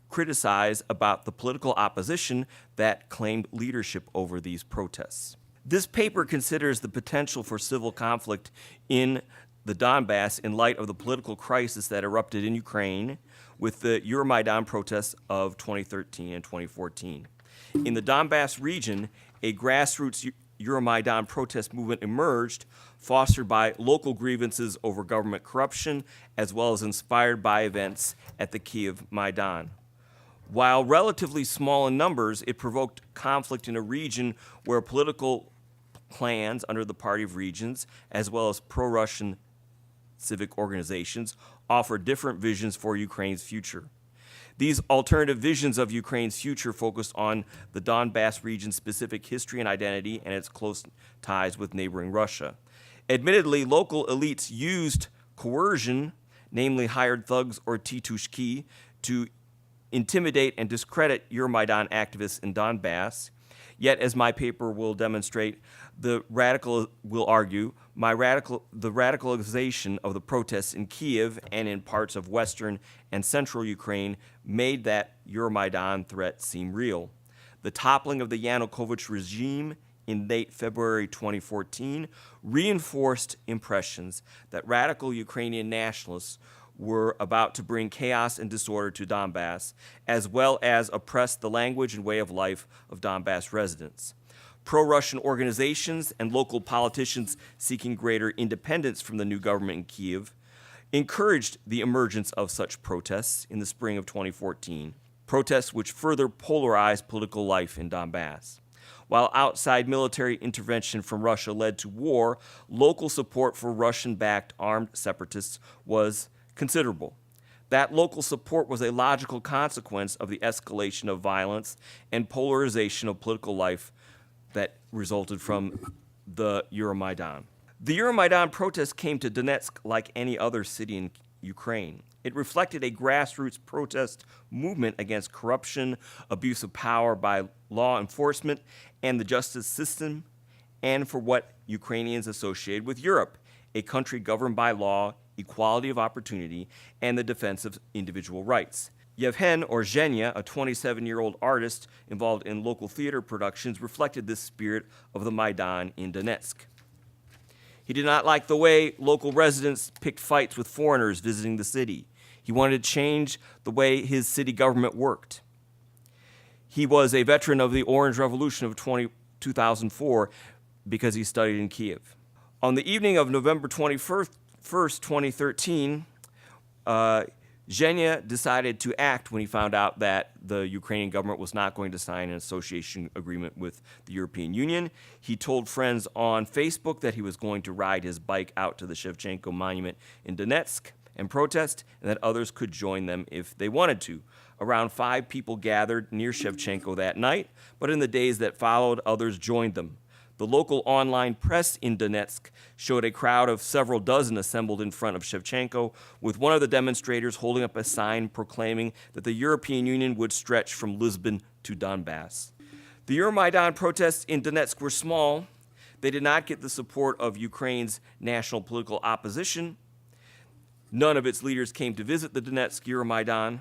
criticize about the political opposition that claimed leadership over these protests. This paper considers the potential for civil conflict in the Donbas in light of the political crisis that erupted in Ukraine with the EuroMaidan protests of 2013 and 2014. In the Donbas region, a grassroots EuroMaidan protest movement emerged, fostered by local grievances over government corruption, as well as inspired by events at the Kiev Maidan. While relatively small in numbers, it provoked conflict in a region where political clans under the Party of Regions, as well as pro-Russian civic organizations, offer different visions for Ukraine's future. These alternative visions of Ukraine's future focused on the Donbas region's specific history and identity and its close ties with neighboring Russia. Admittedly, local elites used coercion, namely hired thugs or titushki, to intimidate and discredit EuroMaidan activists in Donbas. Yet, as my paper will demonstrate, the radicalization of the protests in Kiev and in parts of western and central Ukraine made that EuroMaidan threat seem real. The toppling of the Yanukovych regime in late February 2014 reinforced impressions that radical Ukrainian nationalists were about to bring chaos and disorder to Donbas, as well as oppress the language and way of life of Donbas residents. Pro-Russian organizations and local politicians seeking greater independence from the new government in Kiev encouraged the emergence of such protests in the spring of 2014, protests which further polarized political life in Donbas. While outside military intervention from Russia led to war, local support for Russian-backed armed separatists was considerable. That local support was a logical consequence of the escalation of violence and polarization of political life that resulted from the EuroMaidan. The EuroMaidan protest came to Donetsk like any other city in Ukraine. It reflected a grassroots protest movement against corruption, abuse of power by law enforcement and the justice system, and for what Ukrainians associated with Europe, a country governed by law, equality of opportunity, and the defense of individual rights. Yevhen, or Zhenya, a 27-year-old artist involved in local theater productions, reflected this spirit of the Maidan in Donetsk. He did not like the way local residents picked fights with foreigners visiting the city. He wanted to change the way his city government worked. He was a veteran of the Orange Revolution of 2004 because he studied in Kiev. On the evening of November 21st, 2013, Zhenya decided to act when he found out that the Ukrainian government was not going to sign an association agreement with the European Union. He told friends on Facebook that he was going to ride his bike out to the Shevchenko monument in Donetsk and protest, and that others could join them if they wanted to. Around 5 people gathered near Shevchenko that night, but in the days that followed, others joined them. The local online press in Donetsk showed a crowd of several dozen assembled in front of Shevchenko, with one of the demonstrators holding up a sign proclaiming that the European Union would stretch from Lisbon to Donbas. The EuroMaidan protests in Donetsk were small. They did not get the support of Ukraine's national political opposition. None of its leaders came to visit the Donetsk EuroMaidan.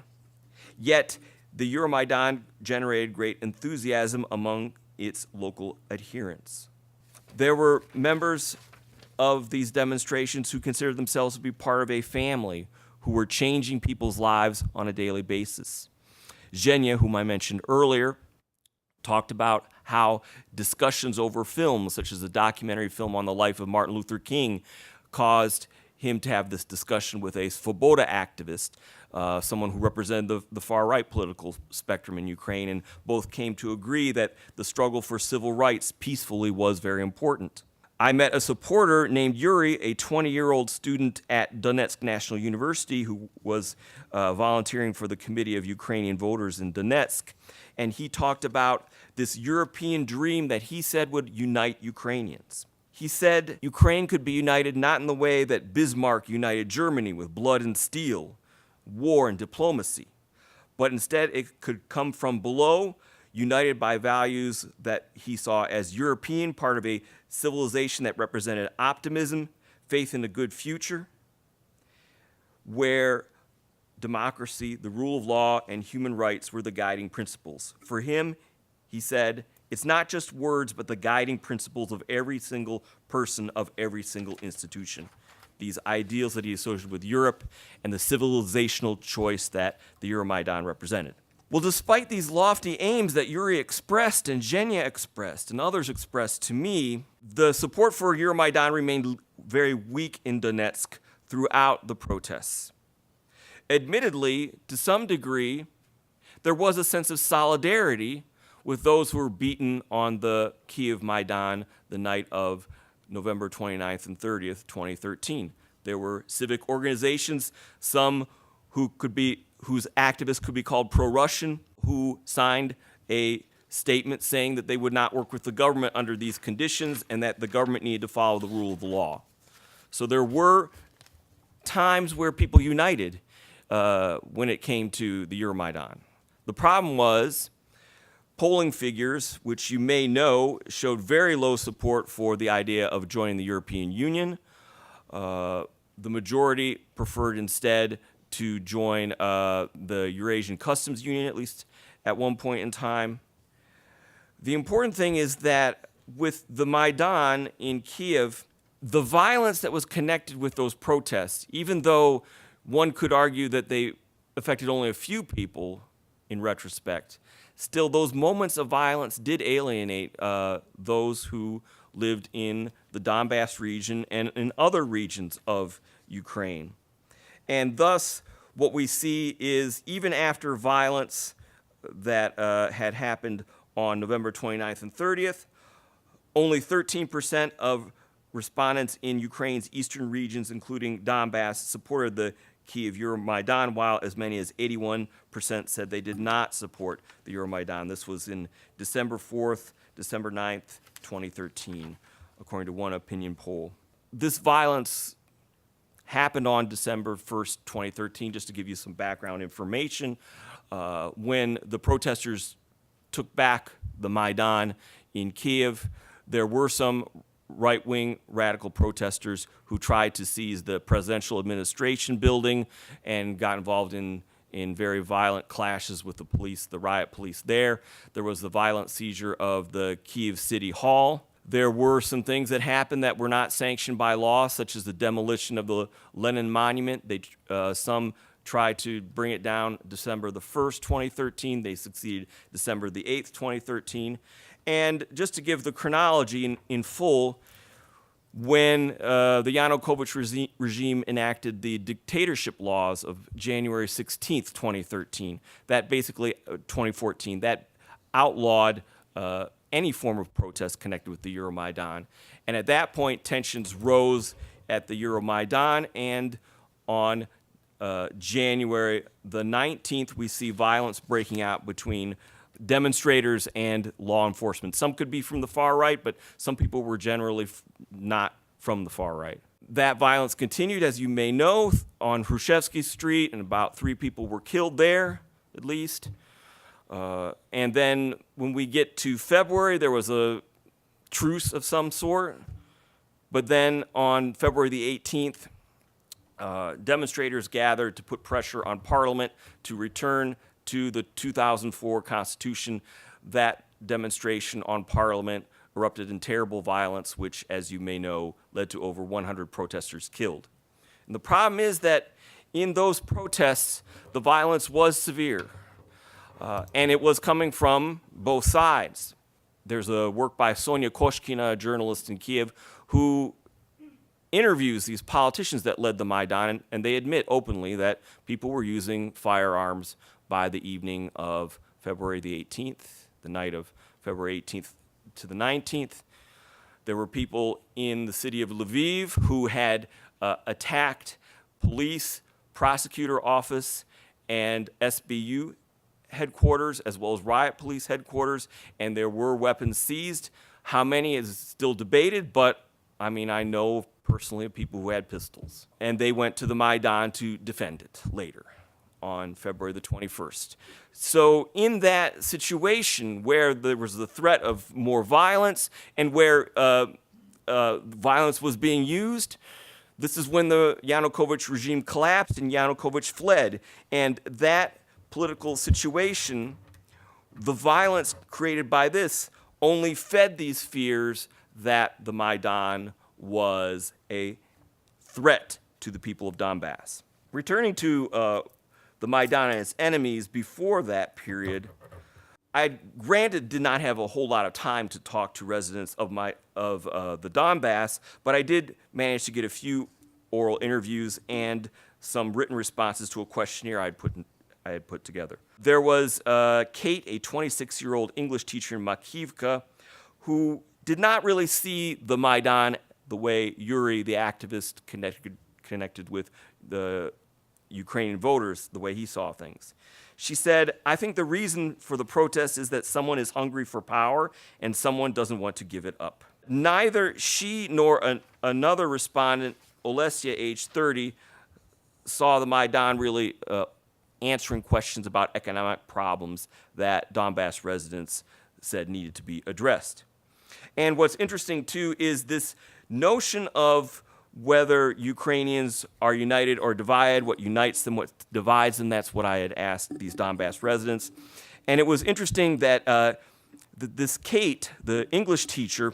Yet, the EuroMaidan generated great enthusiasm among its local adherents. There were members of these demonstrations who considered themselves to be part of a family who were changing people's lives on a daily basis. Zhenya, whom I mentioned earlier, talked about how discussions over films, such as a documentary film on the life of Martin Luther King, caused him to have this discussion with a Svoboda activist, someone who represented the far-right political spectrum in Ukraine, and both came to agree that the struggle for civil rights peacefully was very important. I met a supporter named Yuri, a 20-year-old student at Donetsk National University who was volunteering for the Committee of Ukrainian Voters in Donetsk, and he talked about this European dream that he said would unite Ukrainians. He said Ukraine could be united not in the way that Bismarck united Germany with blood and steel, war and diplomacy, but instead it could come from below, united by values that he saw as European, part of a civilization that represented optimism, faith in a good future, where democracy, the rule of law, and human rights were the guiding principles. For him, he said, it's not just words, but the guiding principles of every single person, of every single institution. These ideals that he associated with Europe and the civilizational choice that the EuroMaidan represented. Well, despite these lofty aims that Yuri expressed and Zhenya expressed and others expressed to me, the support for EuroMaidan remained very weak in Donetsk throughout the protests. Admittedly, to some degree, there was a sense of solidarity with those who were beaten on the Kiev Maidan the night of November 29th and 30th, 2013. There were civic organizations, some who whose activists could be called pro-Russian, who signed a statement saying that they would not work with the government under these conditions and that the government needed to follow the rule of the law. So there were times where people united when it came to the EuroMaidan. The problem was polling figures, which you may know, showed very low support for the idea of joining the European Union. The majority preferred instead to join the Eurasian Customs Union, at least at one point in time. The important thing is that with the Maidan in Kiev, the violence that was connected with those protests, even though one could argue that they affected only a few people in retrospect, still those moments of violence did alienate those who lived in the Donbas region and in other regions of Ukraine. And thus, what we see is even after violence that had happened on November 29th and 30th, only 13% of respondents in Ukraine's eastern regions, including Donbas, supported the Kiev EuroMaidan, while as many as 81% said they did not support the EuroMaidan. This was in December 4th, December 9th, 2013, according to one opinion poll. This violence happened on December 1st, 2013, just to give you some background information. When the protesters took back the Maidan in Kiev, there were some right-wing radical protesters who tried to seize the presidential administration building and got involved in very violent clashes with the police, the riot police there. There was the violent seizure of the Kiev City Hall. There were some things that happened that were not sanctioned by law, such as the demolition of the Lenin Monument. Some tried to bring it down December the 1st, 2013. They succeeded December the 8th, 2013. And just to give the chronology in full, when the Yanukovych regime enacted the dictatorship laws of January 16th, 2013, that basically, 2014, that outlawed any form of protest connected with the EuroMaidan. And at that point, tensions rose at the EuroMaidan, and on January the 19th, we see violence breaking out between demonstrators and law enforcement. Some could be from the far right, but some people were generally not from the far right. That violence continued, as you may know, on Hrushevsky Street, and about 3 people were killed there, at least. And then when we get to February, there was a truce of some sort. But then on February the 18th, demonstrators gathered to put pressure on Parliament to return to the 2004 Constitution. That demonstration on Parliament erupted in terrible violence, which, as you may know, led to over 100 protesters killed. And the problem is that in those protests, the violence was severe, and it was coming from both sides. There's a work by Sonia Koshkina, a journalist in Kiev, who interviews these politicians that led the Maidan, and they admit openly that people were using firearms by the evening of February the 18th, the night of February 18th to the 19th. There were people in the city of Lviv who had attacked police, prosecutor office, and SBU headquarters, as well as riot police headquarters, and there were weapons seized. How many is still debated, but I mean, I know personally of people who had pistols. And they went to the Maidan to defend it later on February the 21st. So in that situation where there was the threat of more violence and where violence was being used, this is when the Yanukovych regime collapsed and Yanukovych fled. And that political situation, the violence created by this, only fed these fears that the Maidan was a threat to the people of Donbas. Returning to the Maidan and its enemies before that period, I granted did not have a whole lot of time to talk to residents of the Donbas, but I did manage to get a few oral interviews and some written responses to a questionnaire I had put together. There was Kate, a 26-year-old English teacher in Makivka, who did not really see the Maidan the way Yuri, the activist, connected with the Ukrainian voters the way he saw things. She said, "I think the reason for the protest is that someone is hungry for power and someone doesn't want to give it up." Neither she nor another respondent, Olesya, age 30, saw the Maidan really answering questions about economic problems that Donbas residents said needed to be addressed. And what's interesting, too, is this notion of whether Ukrainians are united or divided, what unites them, what divides them. That's what I had asked these Donbas residents. And it was interesting that this Kate, the English teacher,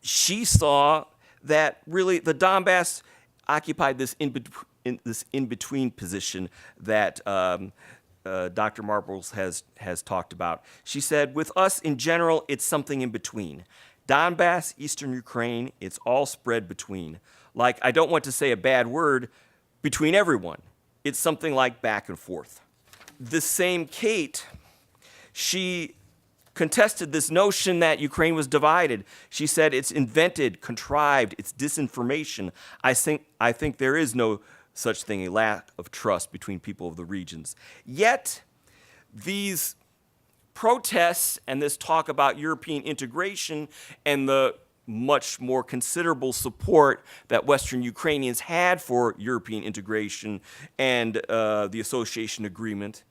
she saw that really the Donbas occupied this in-between position that Dr. Marples has talked about. She said, with us in general, it's something in between. Donbas, Eastern Ukraine, it's all spread between. Like, I don't want to say a bad word, between everyone. It's something like back and forth. This same Kate, she contested this notion that Ukraine was divided. She said it's invented, contrived, it's disinformation. I think there is no such thing, a lack of trust between people of the regions. Yet, these protests and this talk about European integration and the much more considerable support that Western Ukrainians had for European integration and the association agreement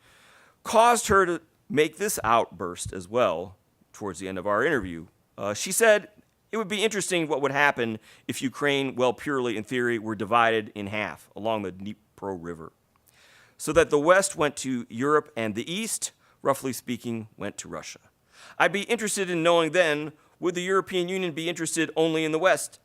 caused her to make this outburst as well towards the end of our interview. She said, it would be interesting what would happen if Ukraine, well, purely in theory, were divided in half along the Dnipro River, so that the West went to Europe and the East, roughly speaking, went to Russia. I'd be interested in knowing then, would the European Union be interested only in the West?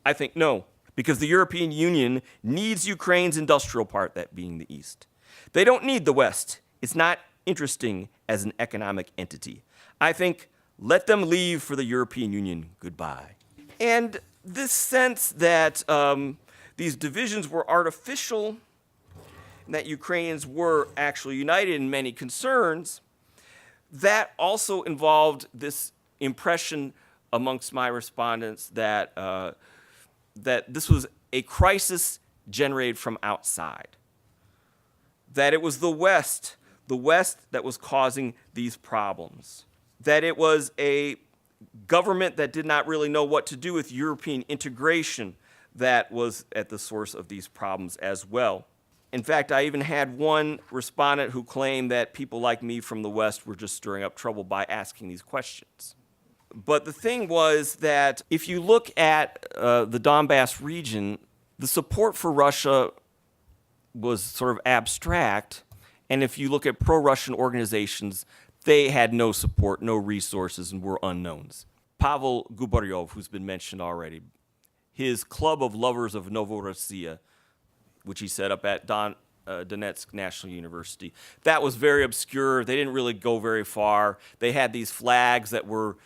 I think no, because the European Union needs Ukraine's industrial part, that being the East. They don't need the West. It's not interesting as an economic entity. I think let them leave for the European Union. Goodbye. And this sense that these divisions were artificial, that Ukrainians were actually united in many concerns, that also involved this impression amongst my respondents that, that this was a crisis generated from outside, that it was the West that was causing these problems, that it was a government that did not really know what to do with European integration that was at the source of these problems as well. In fact, I even had one respondent who claimed that people like me from the West were just stirring up trouble by asking these questions. But the thing was that if you look at the Donbas region, the support for Russia was sort of abstract. And if you look at pro-Russian organizations, they had no support, no resources, and were unknowns. Pavel Gubaryov, who's been mentioned already, his Club of Lovers of Novorossiya, which he set up at Donetsk National University. That was very obscure. They didn't really go very far. They had these flags that were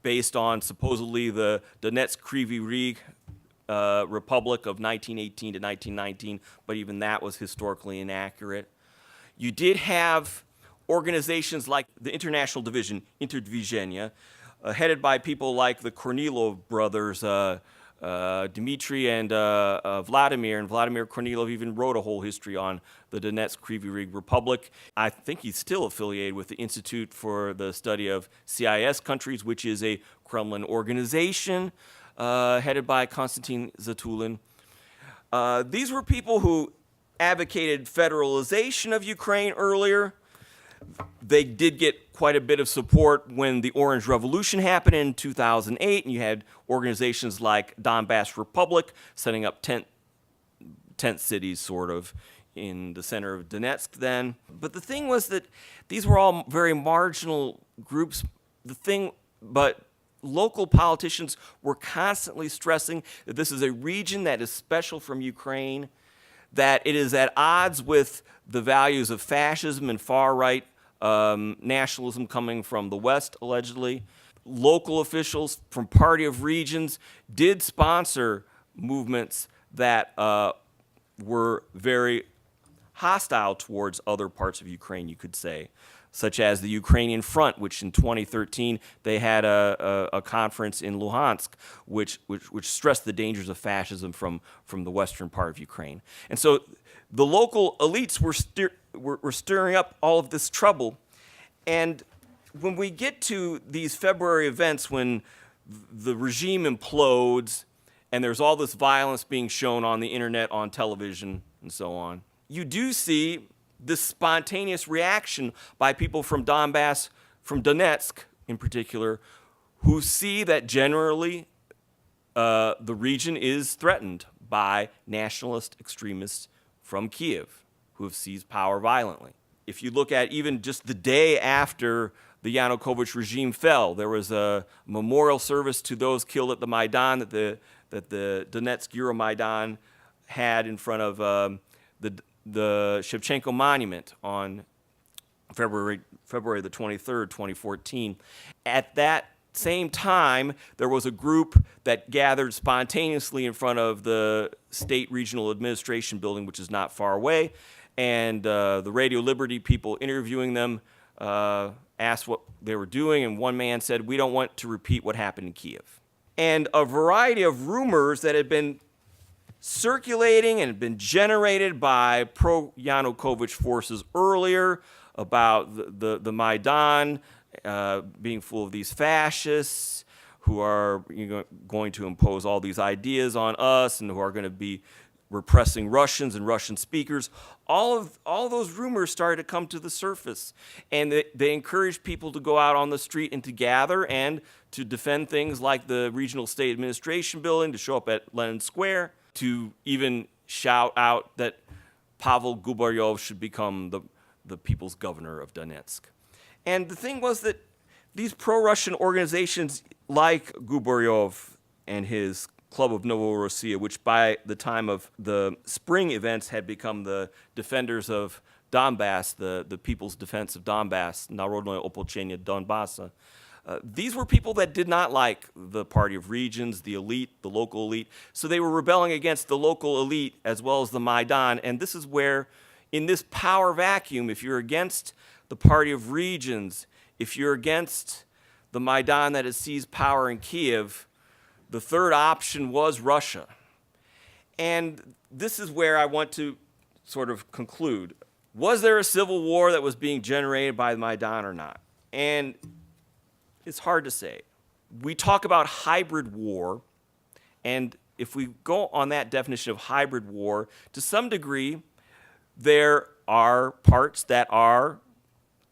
based on supposedly the Donetsk Kryvyi Rih Republic of 1918 to 1919, but even that was historically inaccurate. You did have organizations like the International Division, Interdvizhenia, headed by people like the Kornilov brothers, Dmitry and Vladimir, and Vladimir Kornilov even wrote a whole history on the Donetsk Kryvyi Rih Republic. I think he's still affiliated with the Institute for the Study of CIS Countries, which is a Kremlin organization headed by Konstantin Zatulin. These were people who advocated federalization of Ukraine earlier. They did get quite a bit of support when the Orange Revolution happened in 2008, and you had organizations like Donbas Republic setting up tent cities, sort of, in the center of Donetsk then. But the thing was that these were all very marginal groups. But local politicians were constantly stressing that this is a region that is special from Ukraine, that it is at odds with the values of fascism and far-right nationalism coming from the West, allegedly. Local officials from Party of Regions did sponsor movements that were very hostile towards other parts of Ukraine, you could say, such as the Ukrainian Front, which in 2013 they had a conference in Luhansk, which stressed the dangers of fascism from the western part of Ukraine. And so the local elites were stirring up all of this trouble. And when we get to these February events when the regime implodes and there's all this violence being shown on the internet, on television, and so on, you do see this spontaneous reaction by people from Donbas, from Donetsk in particular, who see that generally the region is threatened by nationalist extremists from Kiev who have seized power violently. If you look at even just the day after the Yanukovych regime fell, there was a memorial service to those killed at the Maidan that the Donetsk EuroMaidan had in front of the Shevchenko monument on February the 23rd, 2014. At that same time, there was a group that gathered spontaneously in front of the State Regional Administration building, which is not far away, and the Radio Liberty people interviewing them asked what they were doing, and one man said, "We don't want to repeat what happened in Kiev." And a variety of rumors that had been circulating and had been generated by pro-Yanukovych forces earlier about the Maidan being full of these fascists who are going to impose all these ideas on us and who are going to be repressing Russians and Russian speakers. All of those rumors started to come to the surface, and they encouraged people to go out on the street and to gather and to defend things like the Regional State Administration building, to show up at Lenin Square, to even shout out that Pavel Gubaryov should become the people's governor of Donetsk. And the thing was that these pro-Russian organizations like Gubaryov and his Club of Novorossiya, which by the time of the spring events had become the defenders of Donbas, the People's Defense of Donbas, Narodное Ополчение Donbasa, these were people that did not like the Party of Regions, the elite, the local elite. So they were rebelling against the local elite as well as the Maidan. And this is where, in this power vacuum, if you're against the Party of Regions, if you're against the Maidan that has seized power in Kiev, the third option was Russia. And this is where I want to sort of conclude. Was there a civil war that was being generated by the Maidan or not? And it's hard to say. We talk about hybrid war, and if we go on that definition of hybrid war, to some degree, there are parts that are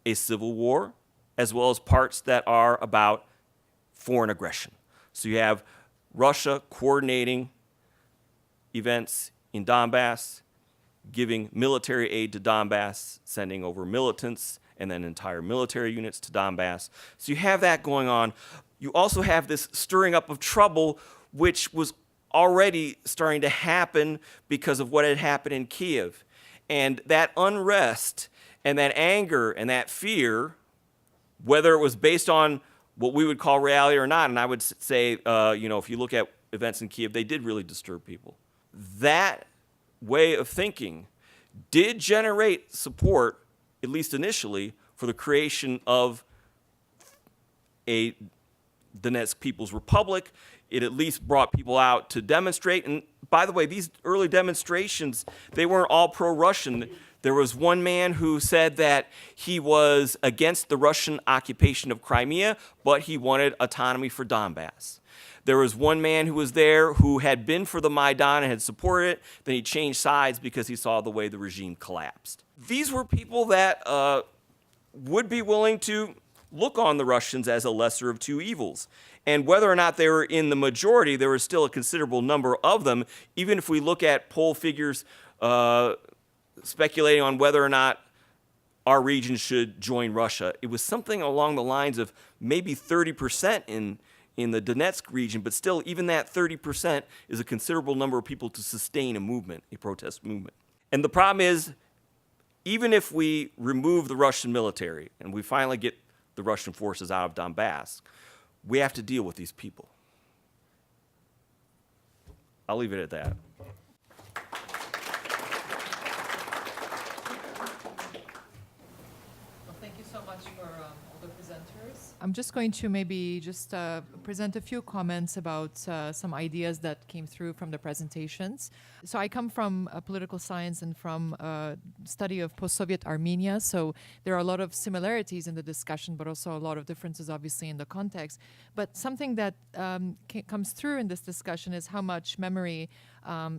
a civil war, as well as parts that are about foreign aggression. So you have Russia coordinating events in Donbas, giving military aid to Donbas, sending over militants and then entire military units to Donbas. So you have that going on. You also have this stirring up of trouble, which was already starting to happen because of what had happened in Kiev. And that unrest and that anger and that fear, whether it was based on what we would call reality or not, and I would say, if you look at events in Kiev, they did really disturb people. That way of thinking did generate support, at least initially, for the creation of a Donetsk People's Republic. It at least brought people out to demonstrate. And by the way, these early demonstrations, they weren't all pro-Russian. There was one man who said that he was against the Russian occupation of Crimea, but he wanted autonomy for Donbas. There was one man who was there who had been for the Maidan and had supported it. Then he changed sides because he saw the way the regime collapsed. These were people that would be willing to look on the Russians as a lesser of two evils. And whether or not they were in the majority, there was still a considerable number of them, even if we look at poll figures speculating on whether or not our region should join Russia. It was something along the lines of maybe 30% in the Donetsk region, but still, even that 30% is a considerable number of people to sustain a movement, a protest movement. And the problem is, even if we remove the Russian military and we finally get the Russian forces out of Donbas, we have to deal with these people. I'll leave it at that. Well, thank you so much for all the presenters. I'm just going to maybe just present a few comments about some ideas that came through from the presentations. So I come from political science and from study of post-Soviet Armenia, so there are a lot of similarities in the discussion, but also a lot of differences, obviously, in the context. But something that comes through in this discussion is how much memory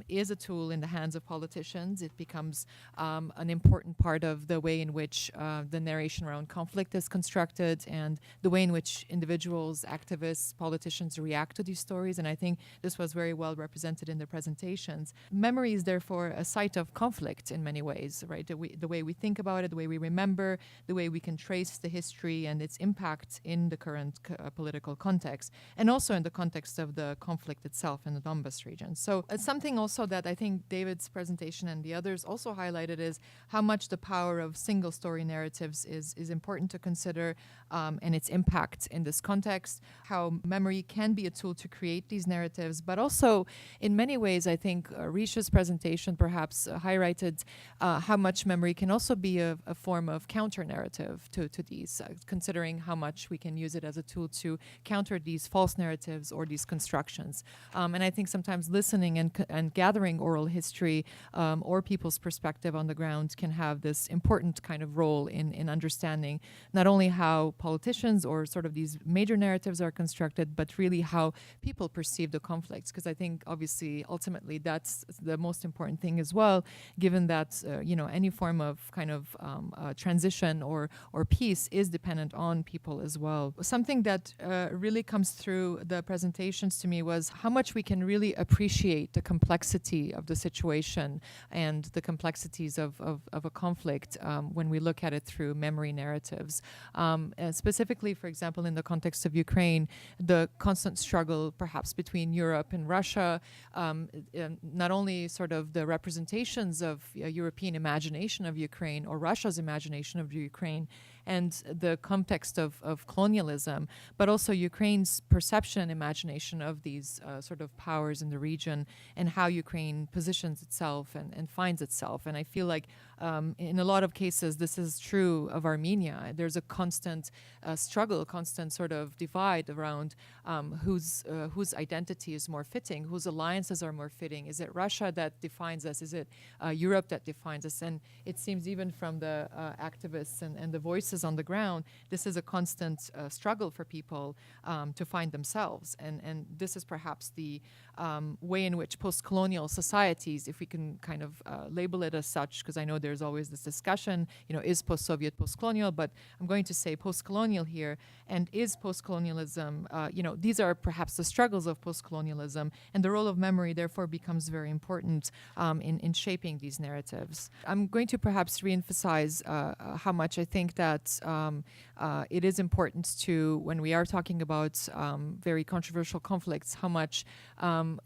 is a tool in the hands of politicians. It becomes an important part of the way in which the narration around conflict is constructed and the way in which individuals, activists, politicians react to these stories. And I think this was very well represented in the presentations. Memory is therefore a site of conflict in many ways, right? The way we think about it, the way we remember, the way we can trace the history and its impact in the current political context, and also in the context of the conflict itself in the Donbas region. So something also that I think David's presentation and the others also highlighted is how much the power of single story narratives is important to consider, and its impact in this context, how memory can be a tool to create these narratives, but also in many ways I think Rish's presentation perhaps highlighted how much memory can also be a form of counter-narrative to these, considering how much we can use it as a tool to counter these false narratives or these constructions. And I think sometimes listening and gathering oral history or people's perspective on the ground can have this important kind of role in understanding not only how politicians or sort of these major narratives are constructed, but really how people perceive the conflicts. Because I think obviously ultimately that's the most important thing as well, given that any form of kind of transition or peace is dependent on people as well. Something that really comes through the presentations to me was how much we can really appreciate the complexity of the situation and the complexities of a conflict when we look at it through memory narratives. Specifically, for example, in the context of Ukraine, the constant struggle perhaps between Europe and Russia, not only sort of the representations of European imagination of Ukraine or Russia's imagination of Ukraine and the context of colonialism, but also Ukraine's perception and imagination of these sort of powers in the region and how Ukraine positions itself and finds itself. And I feel like in a lot of cases, this is true of Armenia. There's a constant struggle, a constant sort of divide around whose identity is more fitting, whose alliances are more fitting. Is it Russia that defines us? Is it Europe that defines us? And it seems even from the activists and the voices on the ground, this is a constant struggle for people to find themselves. And this is perhaps the way in which post-colonial societies, if we can kind of label it as such, because I know there's always this discussion, is post-Soviet, post-colonial, but I'm going to say post-colonial here. And is post-colonialism, these are perhaps the struggles of post-colonialism, and the role of memory therefore becomes very important in shaping these narratives. I'm going to perhaps reemphasize how much I think that it is important to, when we are talking about very controversial conflicts, how much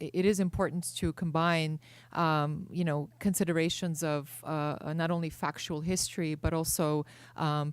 it is important to combine, considerations of not only factual history, but also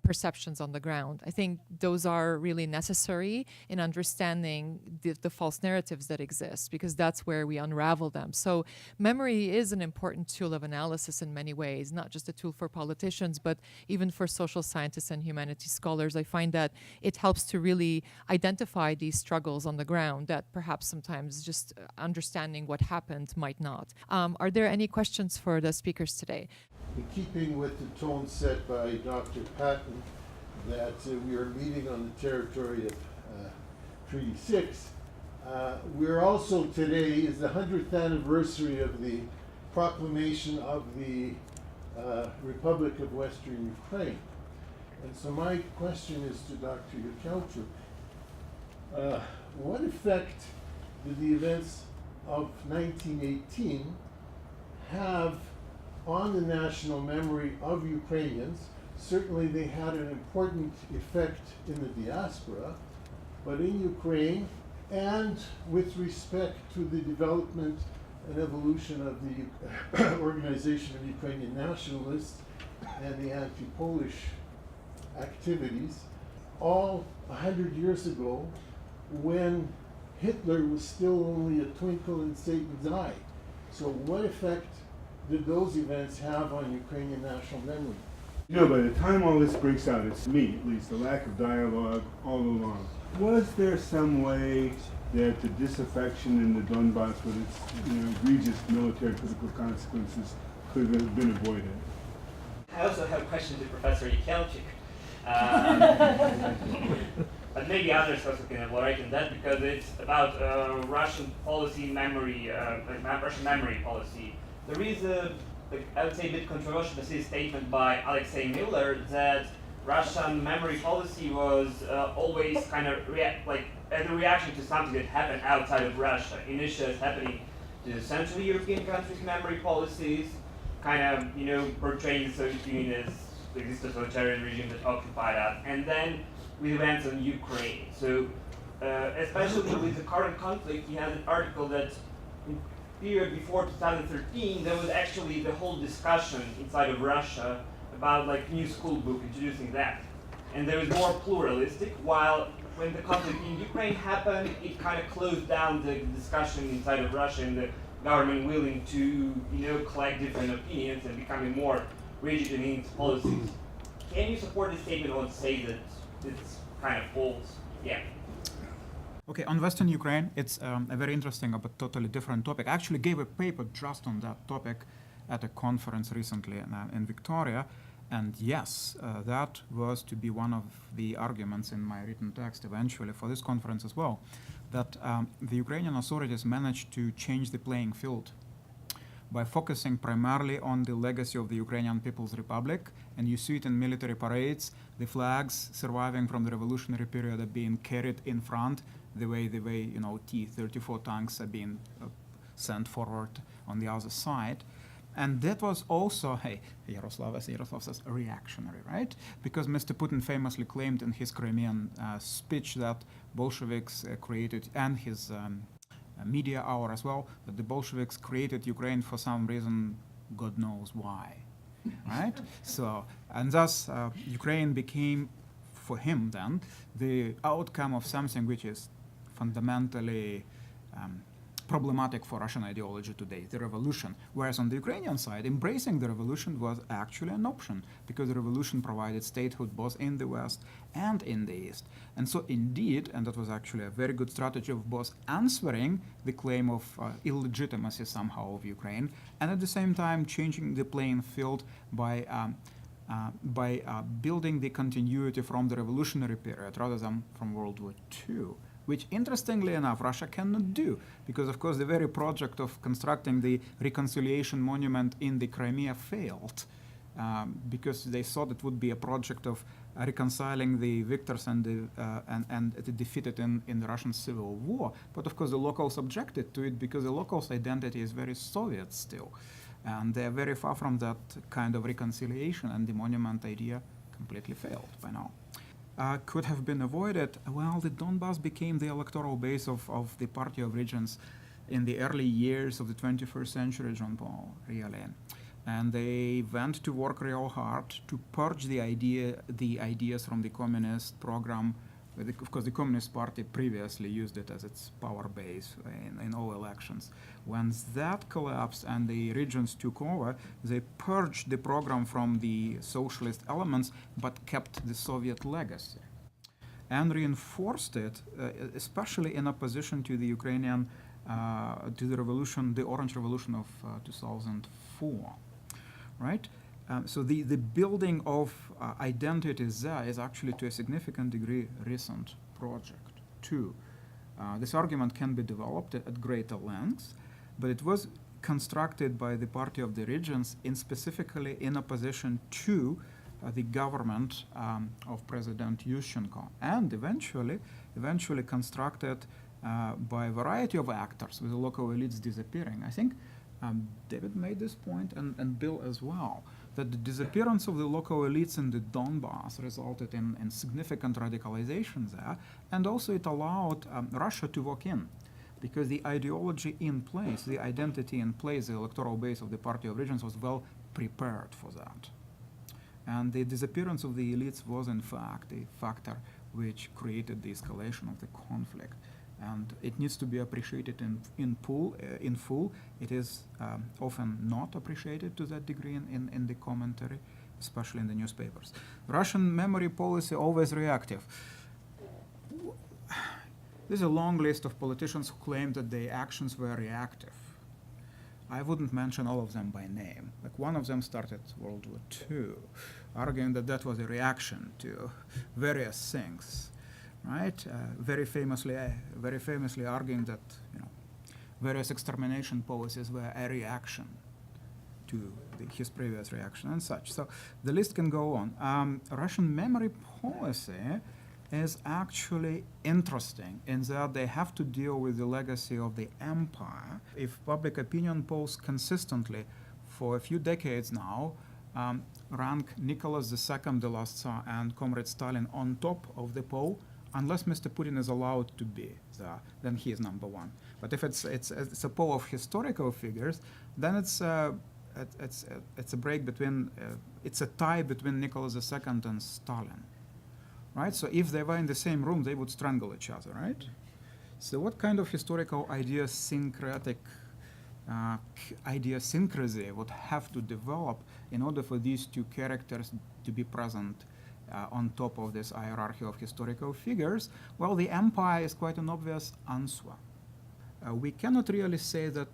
perceptions on the ground. I think those are really necessary in understanding the false narratives that exist, because that's where we unravel them. So memory is an important tool of analysis in many ways, not just a tool for politicians, but even for social scientists and humanities scholars. I find that it helps to really identify these struggles on the ground that perhaps sometimes just understanding what happened might not. Are there any questions for the speakers today? In keeping with the tone set by Dr. Patton, that we are meeting on the territory of Treaty 6, we're also, today is the 100th anniversary of the proclamation of the Republic of Western Ukraine. And so my question is to Dr. Yekelchyk. What effect did the events of 1918 have on the national memory of Ukrainians? Certainly they had an important effect in the diaspora, but in Ukraine and with respect to the development and evolution of the organization of Ukrainian nationalists and the anti-Polish activities, all 100 years ago, when Hitler was still only a twinkle in Satan's eye. So what effect did those events have on Ukrainian national memory? You know, by the time all this breaks out, it's me, at least, the lack of dialogue all along. Was there some way that the disaffection in the Donbas with its egregious military political consequences could have been avoided? I also have a question to Professor Yekelchyk. But maybe others also can elaborate on that because it's about Russian policy memory, Russian memory policy. There is I would say, a bit controversial statement by Alexei Miller that Russian memory policy was always kind of as a reaction to something that happened outside of Russia. Initially, it's happening to the Central European countries' memory policies, kind of portraying the Soviet Union as the totalitarian regime that occupied us, and then with events in Ukraine. So, especially with the current conflict, he has an article that period before 2013, there was actually the whole discussion inside of Russia about new school book, introducing that. And there was more pluralistic, while when the conflict in Ukraine happened, it kind of closed down the discussion inside of Russia and the government willing to, collect different opinions and becoming more rigid in its policies. Can you support this statement or say that it's kind of false? Yeah. Okay, on Western Ukraine, it's a very interesting but totally different topic. I actually gave a paper just on that topic at a conference recently in Victoria. And yes, that was to be one of the arguments in my written text eventually for this conference as well, that the Ukrainian authorities managed to change the playing field by focusing primarily on the legacy of the Ukrainian People's Republic. And you see it in military parades, the flags surviving from the revolutionary period are being carried in front, the way T-34 tanks are being sent forward on the other side. And that was also, Yaroslav says, reactionary, right? Because Mr. Putin famously claimed in his Crimean speech that Bolsheviks created, and his media hour as well, that the Bolsheviks created Ukraine for some reason, God knows why, right? And thus Ukraine became, for him then, the outcome of something which is fundamentally problematic for Russian ideology today, the revolution. Whereas on the Ukrainian side, embracing the revolution was actually an option because the revolution provided statehood both in the West and in the East. And so indeed, and that was actually a very good strategy of both answering the claim of illegitimacy somehow of Ukraine and at the same time changing the playing field by building the continuity from the revolutionary period rather than from World War II. Which, interestingly enough, Russia cannot do, because, of course, the very project of constructing the reconciliation monument in the Crimea failed, because they thought it would be a project of reconciling the victors and the defeated in the Russian Civil War. But, of course, the locals objected to it because the locals' identity is very Soviet still. And they are very far from that kind of reconciliation, and the monument idea completely failed by now. Could have been avoided. Well, the Donbas became the electoral base of the Party of Regions in the early years of the 21st century, John Paul, really. And they went to work real hard to purge the ideas from the communist program. Of course, the Communist Party previously used it as its power base in all elections. Once that collapsed and the regions took over, they purged the program from the socialist elements, but kept the Soviet legacy and reinforced it, especially in opposition to the Ukrainian, to the revolution, the Orange Revolution of 2004, right? So the building of identities there is actually to a significant degree recent project too. This argument can be developed at greater lengths, but it was constructed by the Party of the Regions specifically in opposition to the government of President Yushchenko, and eventually constructed by a variety of actors with the local elites disappearing. I think David made this point and Bill as well, that the disappearance of the local elites in the Donbas resulted in significant radicalization there, and also it allowed Russia to walk in, because the ideology in place, the identity in place, the electoral base of the Party of Regions was well prepared for that. And the disappearance of the elites was in fact a factor which created the escalation of the conflict. And it needs to be appreciated in full. It is often not appreciated to that degree in the commentary. especially in the newspapers. Russian memory policy always reactive. There's a long list of politicians who claim that their actions were reactive. I wouldn't mention all of them by name. Like one of them started World War II, arguing that that was a reaction to various things, right? Very famously arguing that various extermination policies were a reaction to his previous reaction and such. So the list can go on. Russian memory policy is actually interesting in that they have to deal with the legacy of the empire. If public opinion polls consistently for a few decades now rank Nicholas II, the last Tsar, and Comrade Stalin on top of the poll, unless Mr. Putin is allowed to be there, then he is number one. But if it's a poll of historical figures, then it's a break between it's a tie between Nicholas II and Stalin. Right? So if they were in the same room, they would strangle each other, right? So what kind of historical idiosyncracy would have to develop in order for these two characters to be present on top of this hierarchy of historical figures? Well, the empire is quite an obvious answer. We cannot really say that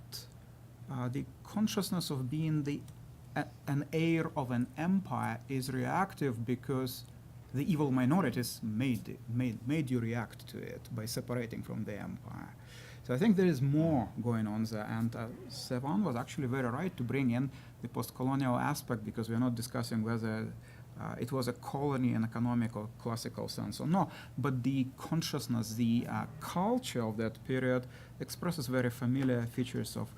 the consciousness of being an heir of an empire is reactive because the evil minorities made you react to it by separating from the empire. So I think there is more going on there, and Sevan was actually very right to bring in the post-colonial aspect, because we are not discussing whether it was a colony in economic or classical sense or no, but the consciousness, the culture of that period expresses very familiar features of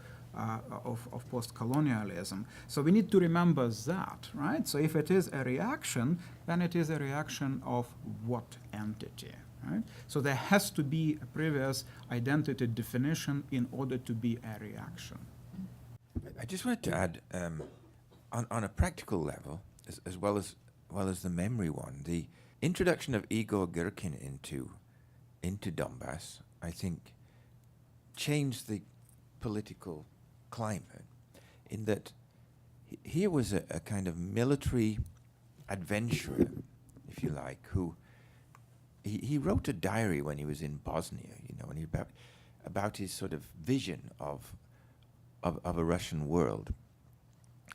post-colonialism. So we need to remember that, right? So if it is a reaction, then it is a reaction of what entity, right? So there has to be a previous identity definition in order to be a reaction. I just wanted to add, on a practical level, as well as the memory one, the introduction of Igor Girkin into Donbas, I think, changed the political climate, in that here was a kind of military adventurer, if you like, who he wrote a diary when he was in Bosnia, and about his sort of vision of a Russian world,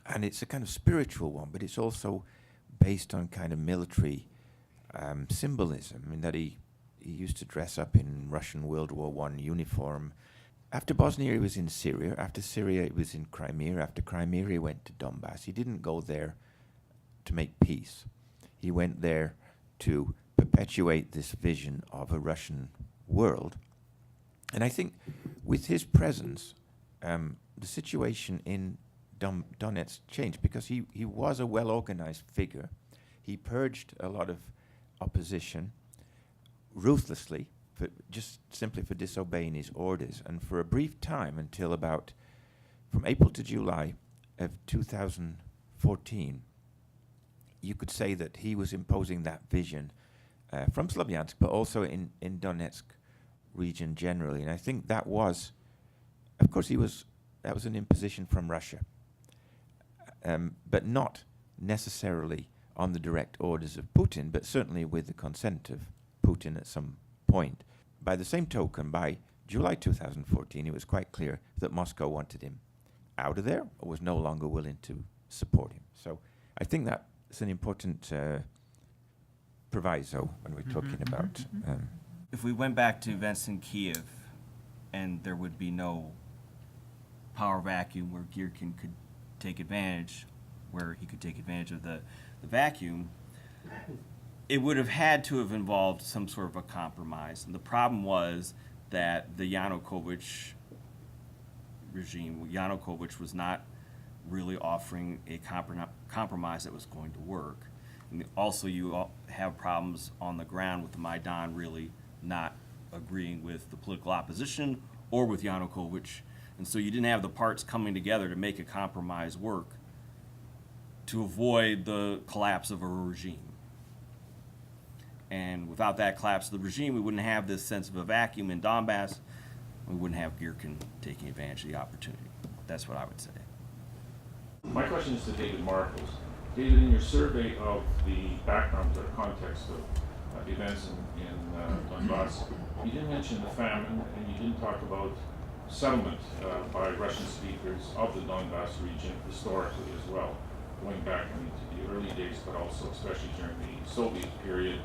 and it's a kind of spiritual one, but it's also based on kind of military symbolism, in that he used to dress up in Russian World War I uniform. After Bosnia, he was in Syria. After Syria, he was in Crimea. After Crimea, he went to Donbas. He didn't go there to make peace. He went there to perpetuate this vision of a Russian world. And I think with his presence, the situation in Donetsk changed, because he was a well-organized figure. He purged a lot of opposition ruthlessly, just simply for disobeying his orders. And for a brief time, until about from April to July of 2014, you could say that he was imposing that vision from Slavyansk, but also in Donetsk region generally. And I think that was, of course, that was an imposition from Russia, but not necessarily on the direct orders of Putin, but certainly with the consent of Putin at some point. By the same token, by July 2014, it was quite clear that Moscow wanted him out of there, or was no longer willing to support him. So I think that's an important proviso when we're talking about... If we went back to events in Kiev, and there would be no power vacuum where Girkin could take advantage, of the vacuum, it would have had to have involved some sort of a compromise. And the problem was that the Yanukovych regime, Yanukovych was not really offering a compromise that was going to work. And also you have problems on the ground with the Maidan really not agreeing with the political opposition or with Yanukovych. And so you didn't have the parts coming together to make a compromise work to avoid the collapse of a regime. And without that collapse of the regime, we wouldn't have this sense of a vacuum in Donbas. We wouldn't have Girkin taking advantage of the opportunity. That's what I would say. My question is to David Marples. David, in your survey of the background or context of events in Donbas, you didn't mention the famine, and you didn't talk about settlement by Russian speakers of the Donbas region historically as well, going back into the early days, but also especially during the Soviet period,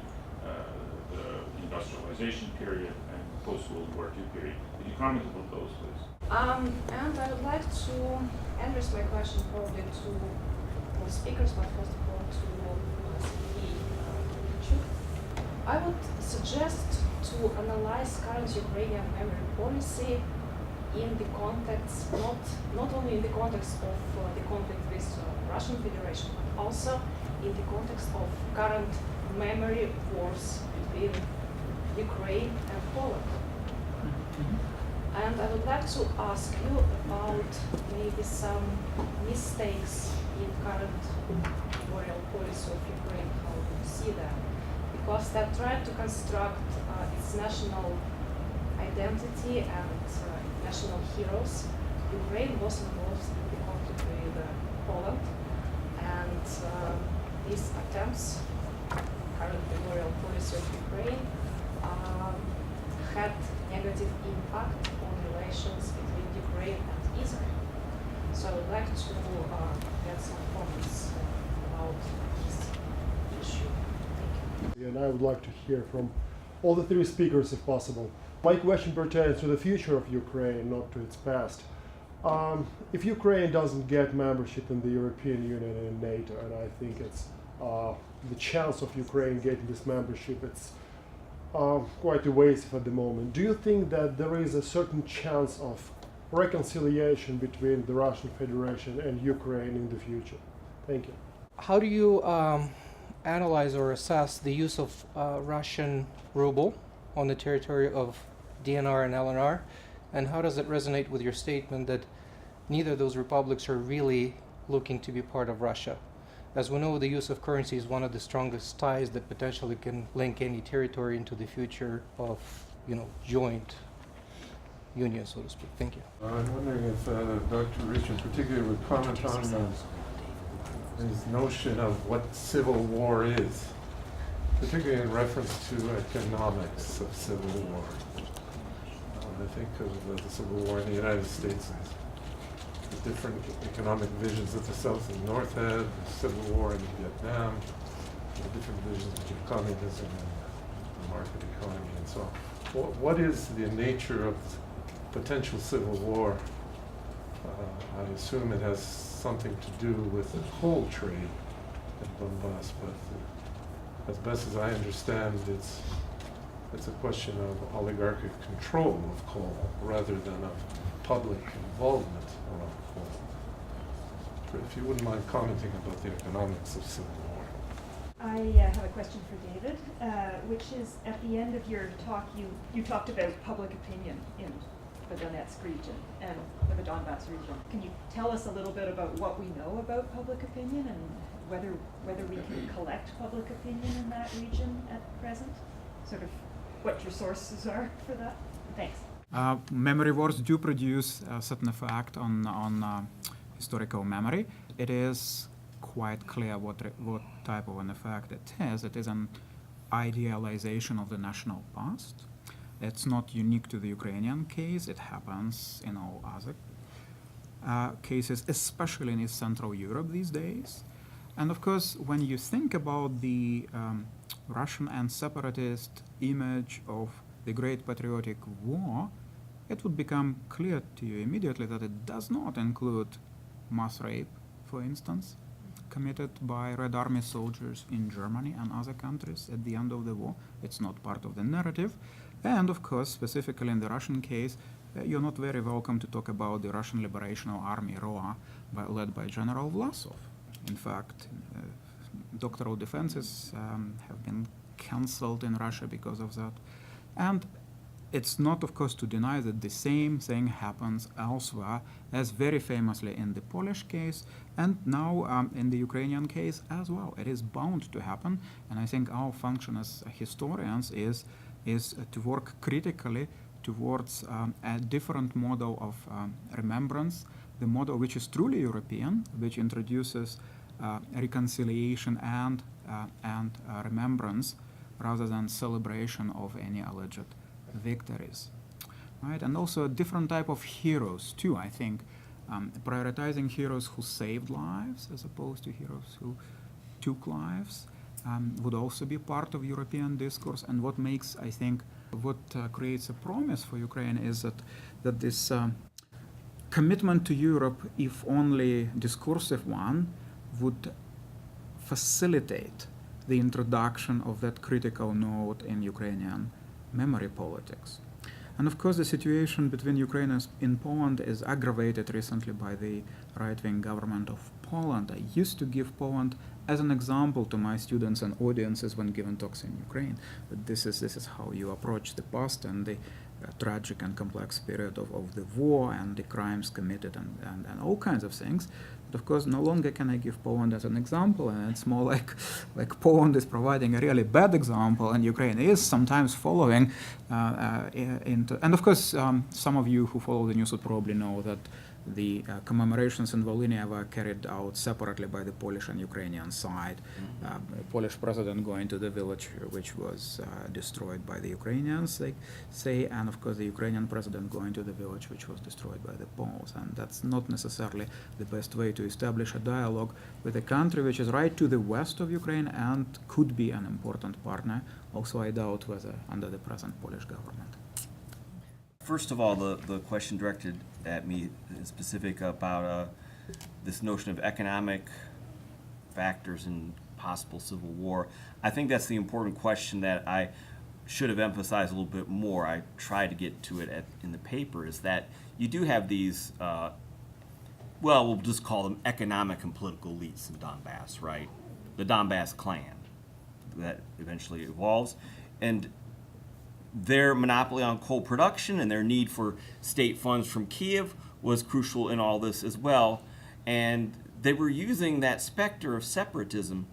the industrialization period, and post-World War II period. Could you comment about those, please? And I would like to address my question probably to all speakers, but first of all to Serhy Yekelchyk. I would suggest to analyze current Ukrainian memory policy in the context, not only in the context of the conflict with Russian Federation, but also in the context of current memory wars between Ukraine and Poland. And I would like to ask you about maybe some mistakes in current memorial policy of Ukraine, how do you see them? Because they're trying to construct its national identity and national heroes. Ukraine was involved in the conflict with Poland, and these attempts, current memorial policy of Ukraine, had negative impact on relations between Ukraine and Israel. So I would like to get some comments about this issue. Thank you. And I would like to hear from all the three speakers if possible. My question pertains to the future of Ukraine, not to its past. If Ukraine doesn't get membership in the European Union and NATO, and I think it's the chance of Ukraine getting this membership, it's quite evasive at the moment. Do you think that there is a certain chance of reconciliation between the Russian Federation and Ukraine in the future? Thank you. How do you analyze or assess the use of Russian ruble on the territory of DNR and LNR, and how does it resonate with your statement that neither of those republics are really looking to be part of Russia? As we know, the use of currency is one of the strongest ties that potentially can link any territory into the future of, joint union, so to speak. Thank you. I'm wondering if Dr. Risch in particular would comment on his notion of what civil war is, particularly in reference to economics of civil war. I think of the Civil War in the United States as the different economic visions that the South and North had, the Civil War in Vietnam, the different visions of communism and the market economy and so on. What is the nature of potential civil war? I assume it has something to do with the coal trade in Donbas, but as best as I understand, it's a question of oligarchic control of coal rather than of public involvement around coal. If you wouldn't mind commenting about the economics of civil war. I have a question for David, which is at the end of your talk, you talked about public opinion in the Donetsk region and the Donbas region. Can you tell us a little bit about what we know about public opinion and whether we can collect public opinion in that region at present? Sort of what your sources are for that? Thanks. Memory wars do produce a certain effect on historical memory. It is quite clear what type of an effect it is. It is an idealization of the national past. It's not unique to the Ukrainian case. It happens in all other cases, especially in East Central Europe these days. And of course, when you think about the Russian and separatist image of the Great Patriotic War, it would become clear to you immediately that it does not include mass rape, for instance, committed by Red Army soldiers in Germany and other countries at the end of the war. It's not part of the narrative. And of course, specifically in the Russian case, you're not very welcome to talk about the Russian Liberation Army, ROA, led by General Vlasov. In fact, doctoral defenses have been cancelled in Russia because of that. And it's not, of course, to deny that the same thing happens elsewhere, as very famously in the Polish case, and now in the Ukrainian case as well. It is bound to happen, and I think our function as historians is to work critically towards a different model of remembrance, the model which is truly European, which introduces reconciliation and remembrance rather than celebration of any alleged victories. Right? And also a different type of heroes too, I think. Prioritizing heroes who saved lives as opposed to heroes who took lives would also be part of European discourse. And what makes, I think, what creates a promise for Ukraine is that this commitment to Europe, if only discursive one, would facilitate the introduction of that critical note in Ukrainian memory politics. And of course, the situation between Ukrainians in Poland is aggravated recently by the right-wing government of Poland. I used to give Poland as an example to my students and audiences when giving talks in Ukraine. That this is how you approach the past and the tragic and complex period of the war and the crimes committed and all kinds of things. But of course, no longer can I give Poland as an example, and it's more like Poland is providing a really bad example, and Ukraine is sometimes following into. And of course, some of you who follow the news would probably know that the commemorations in Volhynia were carried out separately by the Polish and Ukrainian side. The Polish president going to the village which was destroyed by the Ukrainians, they say, and of course the Ukrainian president going to the village which was destroyed by the Poles. And that's not necessarily the best way to establish a dialogue with a country which is right to the west of Ukraine and could be an important partner, also I doubt whether under the present Polish government. First of all, the question directed at me is specific about this notion of economic factors in possible civil war. I think that's the important question that I should have emphasized a little bit more. I tried to get to it in the paper, is that you do have these, well, we'll just call them economic and political elites in Donbas, right? The Donbas clan that eventually evolves. And their monopoly on coal production and their need for state funds from Kiev was crucial in all this as well. And they were using that specter of separatism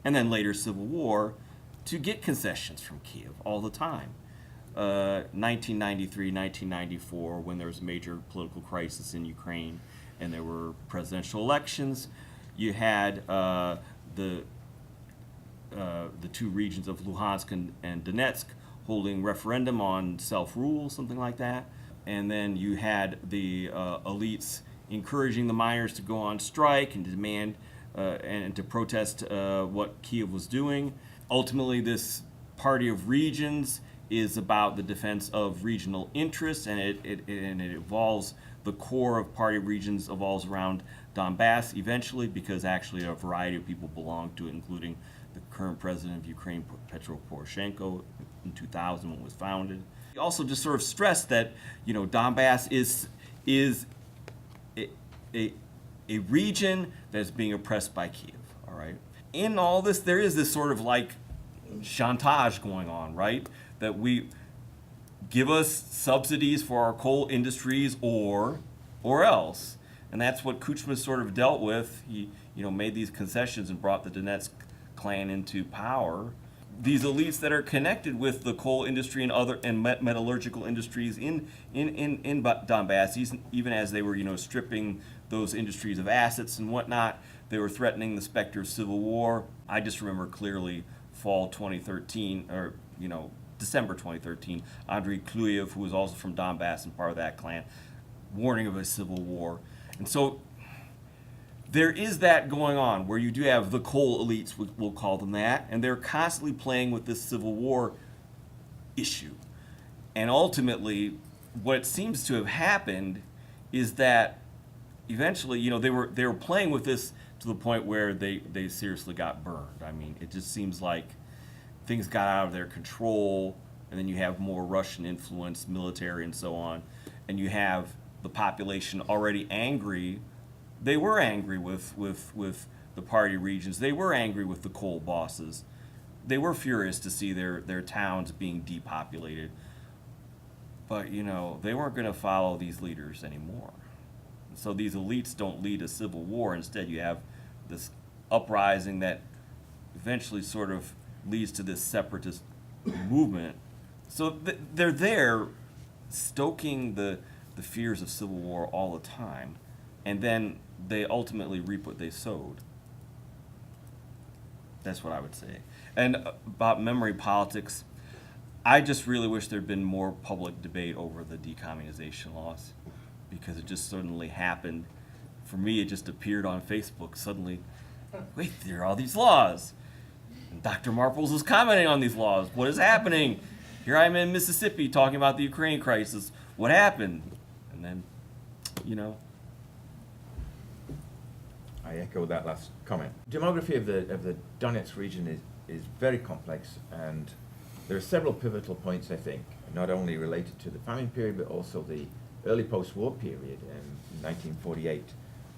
and then later civil war to get concessions from Kiev all the time. 1993, 1994, when there was a major political crisis in Ukraine and there were presidential elections, you had the two regions of Luhansk and Donetsk holding referendum on self-rule, something like that. And then you had the elites encouraging the miners to go on strike and to demand and to protest what Kiev was doing. Ultimately, this party of regions is about the defense of regional interests, and it evolves. The core of party of regions evolves around Donbas eventually, because actually a variety of people belong to it, including the current president of Ukraine, Petro Poroshenko, in 2000 when it was founded. He also just sort of stressed that, you know, Donbas is a region that is being oppressed by Kiev, all right? In all this, there is this sort of like chantage going on, right? That we give us subsidies for our coal industries or else. And that's what Kuchma sort of dealt with. He, you know, made these concessions and brought the Donetsk clan into power. These elites that are connected with the coal industry and other and metallurgical industries in Donbas, even as they were, you know, stripping those industries of assets and whatnot, they were threatening the specter of civil war. I just remember clearly fall 2013, or, you know, December 2013, Andrei Kluyev, who was also from Donbas and part of that clan, warning of a civil war. And so there is that going on where you do have the coal elites, we'll call them that, and they're constantly playing with this civil war issue. And ultimately, what seems to have happened is that eventually, you know, they were playing with this to the point where they seriously got burned. I mean, it just seems like things got out of their control, and then you have more Russian influence, military and so on, and you have the population already angry. They were angry with the party regions. They were angry with the coal bosses. They were furious to see their towns being depopulated. But, you know, they weren't going to follow these leaders anymore. So these elites don't lead a civil war. Instead, you have this uprising that eventually sort of leads to this separatist movement. So they're there stoking the fears of civil war all the time. And then they ultimately reap what they sowed. That's what I would say. And about memory politics, I just really wish there'd been more public debate over the decommunization laws, because it just suddenly happened. For me, it just appeared on Facebook suddenly. Wait, there are all these laws. And Dr. Marples is commenting on these laws. What is happening? Here I am in Mississippi talking about the Ukraine crisis. What happened? And then, you know. I echo that last comment. Demography of the Donetsk region is very complex, and there are several pivotal points, I think, not only related to the famine period, but also the early post-war period in 1948,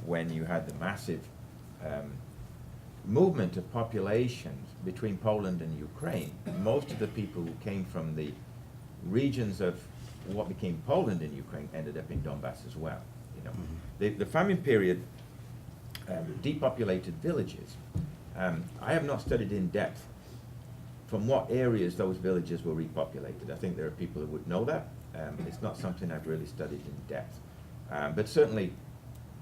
when you had the massive movement of populations between Poland and Ukraine. Most of the people who came from the regions of what became Poland and Ukraine ended up in Donbas as well. You know, the famine period depopulated villages. I have not studied in depth from what areas those villages were repopulated. I think there are people who would know that. It's not something I've really studied in depth. But certainly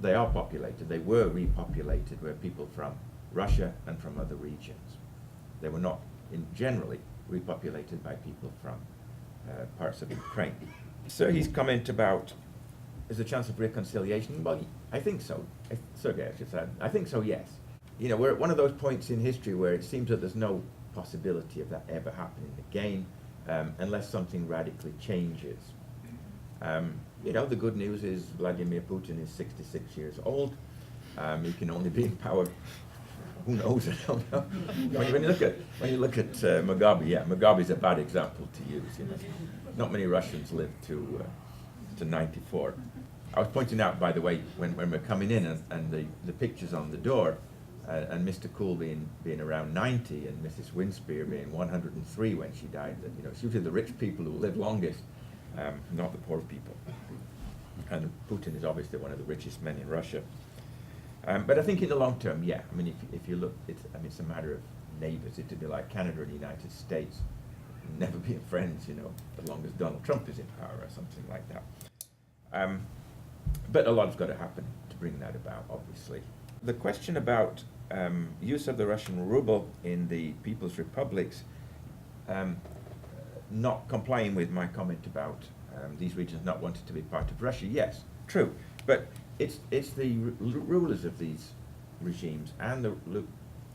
they are populated. They were repopulated where people from Russia and from other regions. They were not generally repopulated by people from parts of Ukraine. Serhy's comment about, is there a chance of reconciliation? Well, I think so. Sergei, I should say. I think so, yes. You know, we're at one of those points in history where it seems that there's no possibility of that ever happening again, unless something radically changes. You know, the good news is Vladimir Putin is 66 years old. He can only be in power, who knows, I don't know. When you look at Mugabe, yeah, Mugabe's a bad example to use. You know, not many Russians live to 94. I was pointing out, by the way, when we're coming in, and the pictures on the door, and Mr. Kule being around 90, and Mrs. Winspear being 103 when she died. That, you know, it's usually the rich people who live longest, not the poor people. And Putin is obviously one of the richest men in Russia. But I think in the long term, yeah. I mean, if you look, it's a matter of neighbors. It'd be like Canada and the United States, never being friends, you know, as long as Donald Trump is in power or something like that. But a lot's got to happen to bring that about, obviously. The question about use of the Russian ruble in the People's Republics, not complying with my comment about these regions not wanting to be part of Russia, yes, true. But it's the rulers of these regimes and the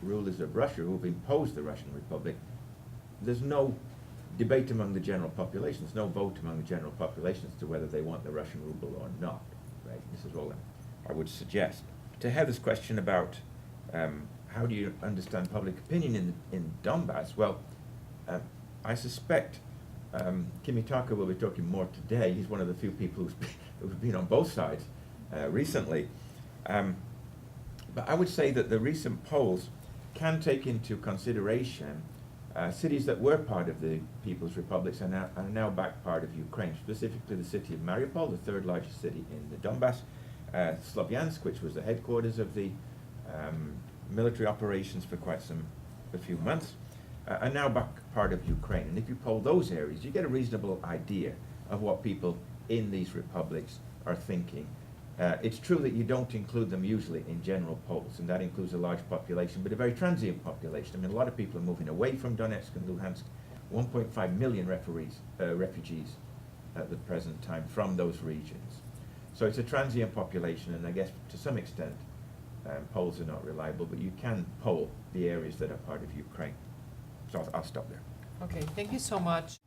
rulers of Russia who have imposed the Russian Republic. There's no debate among the general population. There's no vote among the general population as to whether they want the Russian ruble or not. Right? This is all I would suggest. To Heather's question about how do you understand public opinion in Donbas, well, I suspect Kimitaka will be talking more today. He's one of the few people who's been on both sides recently. But I would say that the recent polls can take into consideration cities that were part of the People's Republics and are now back part of Ukraine, specifically the city of Mariupol, the third largest city in the Donbas, Slovyansk, which was the headquarters of the military operations for a few months, are now back part of Ukraine. And if you poll those areas, you get a reasonable idea of what people in these republics are thinking. It's true that you don't include them usually in general polls, and that includes a large population, but a very transient population. I mean, a lot of people are moving away from Donetsk and Luhansk, 1.5 million refugees at the present time from those regions. So it's a transient population, and I guess to some extent polls are not reliable, but you can poll the areas that are part of Ukraine. So I'll stop there. Okay, thank you so much.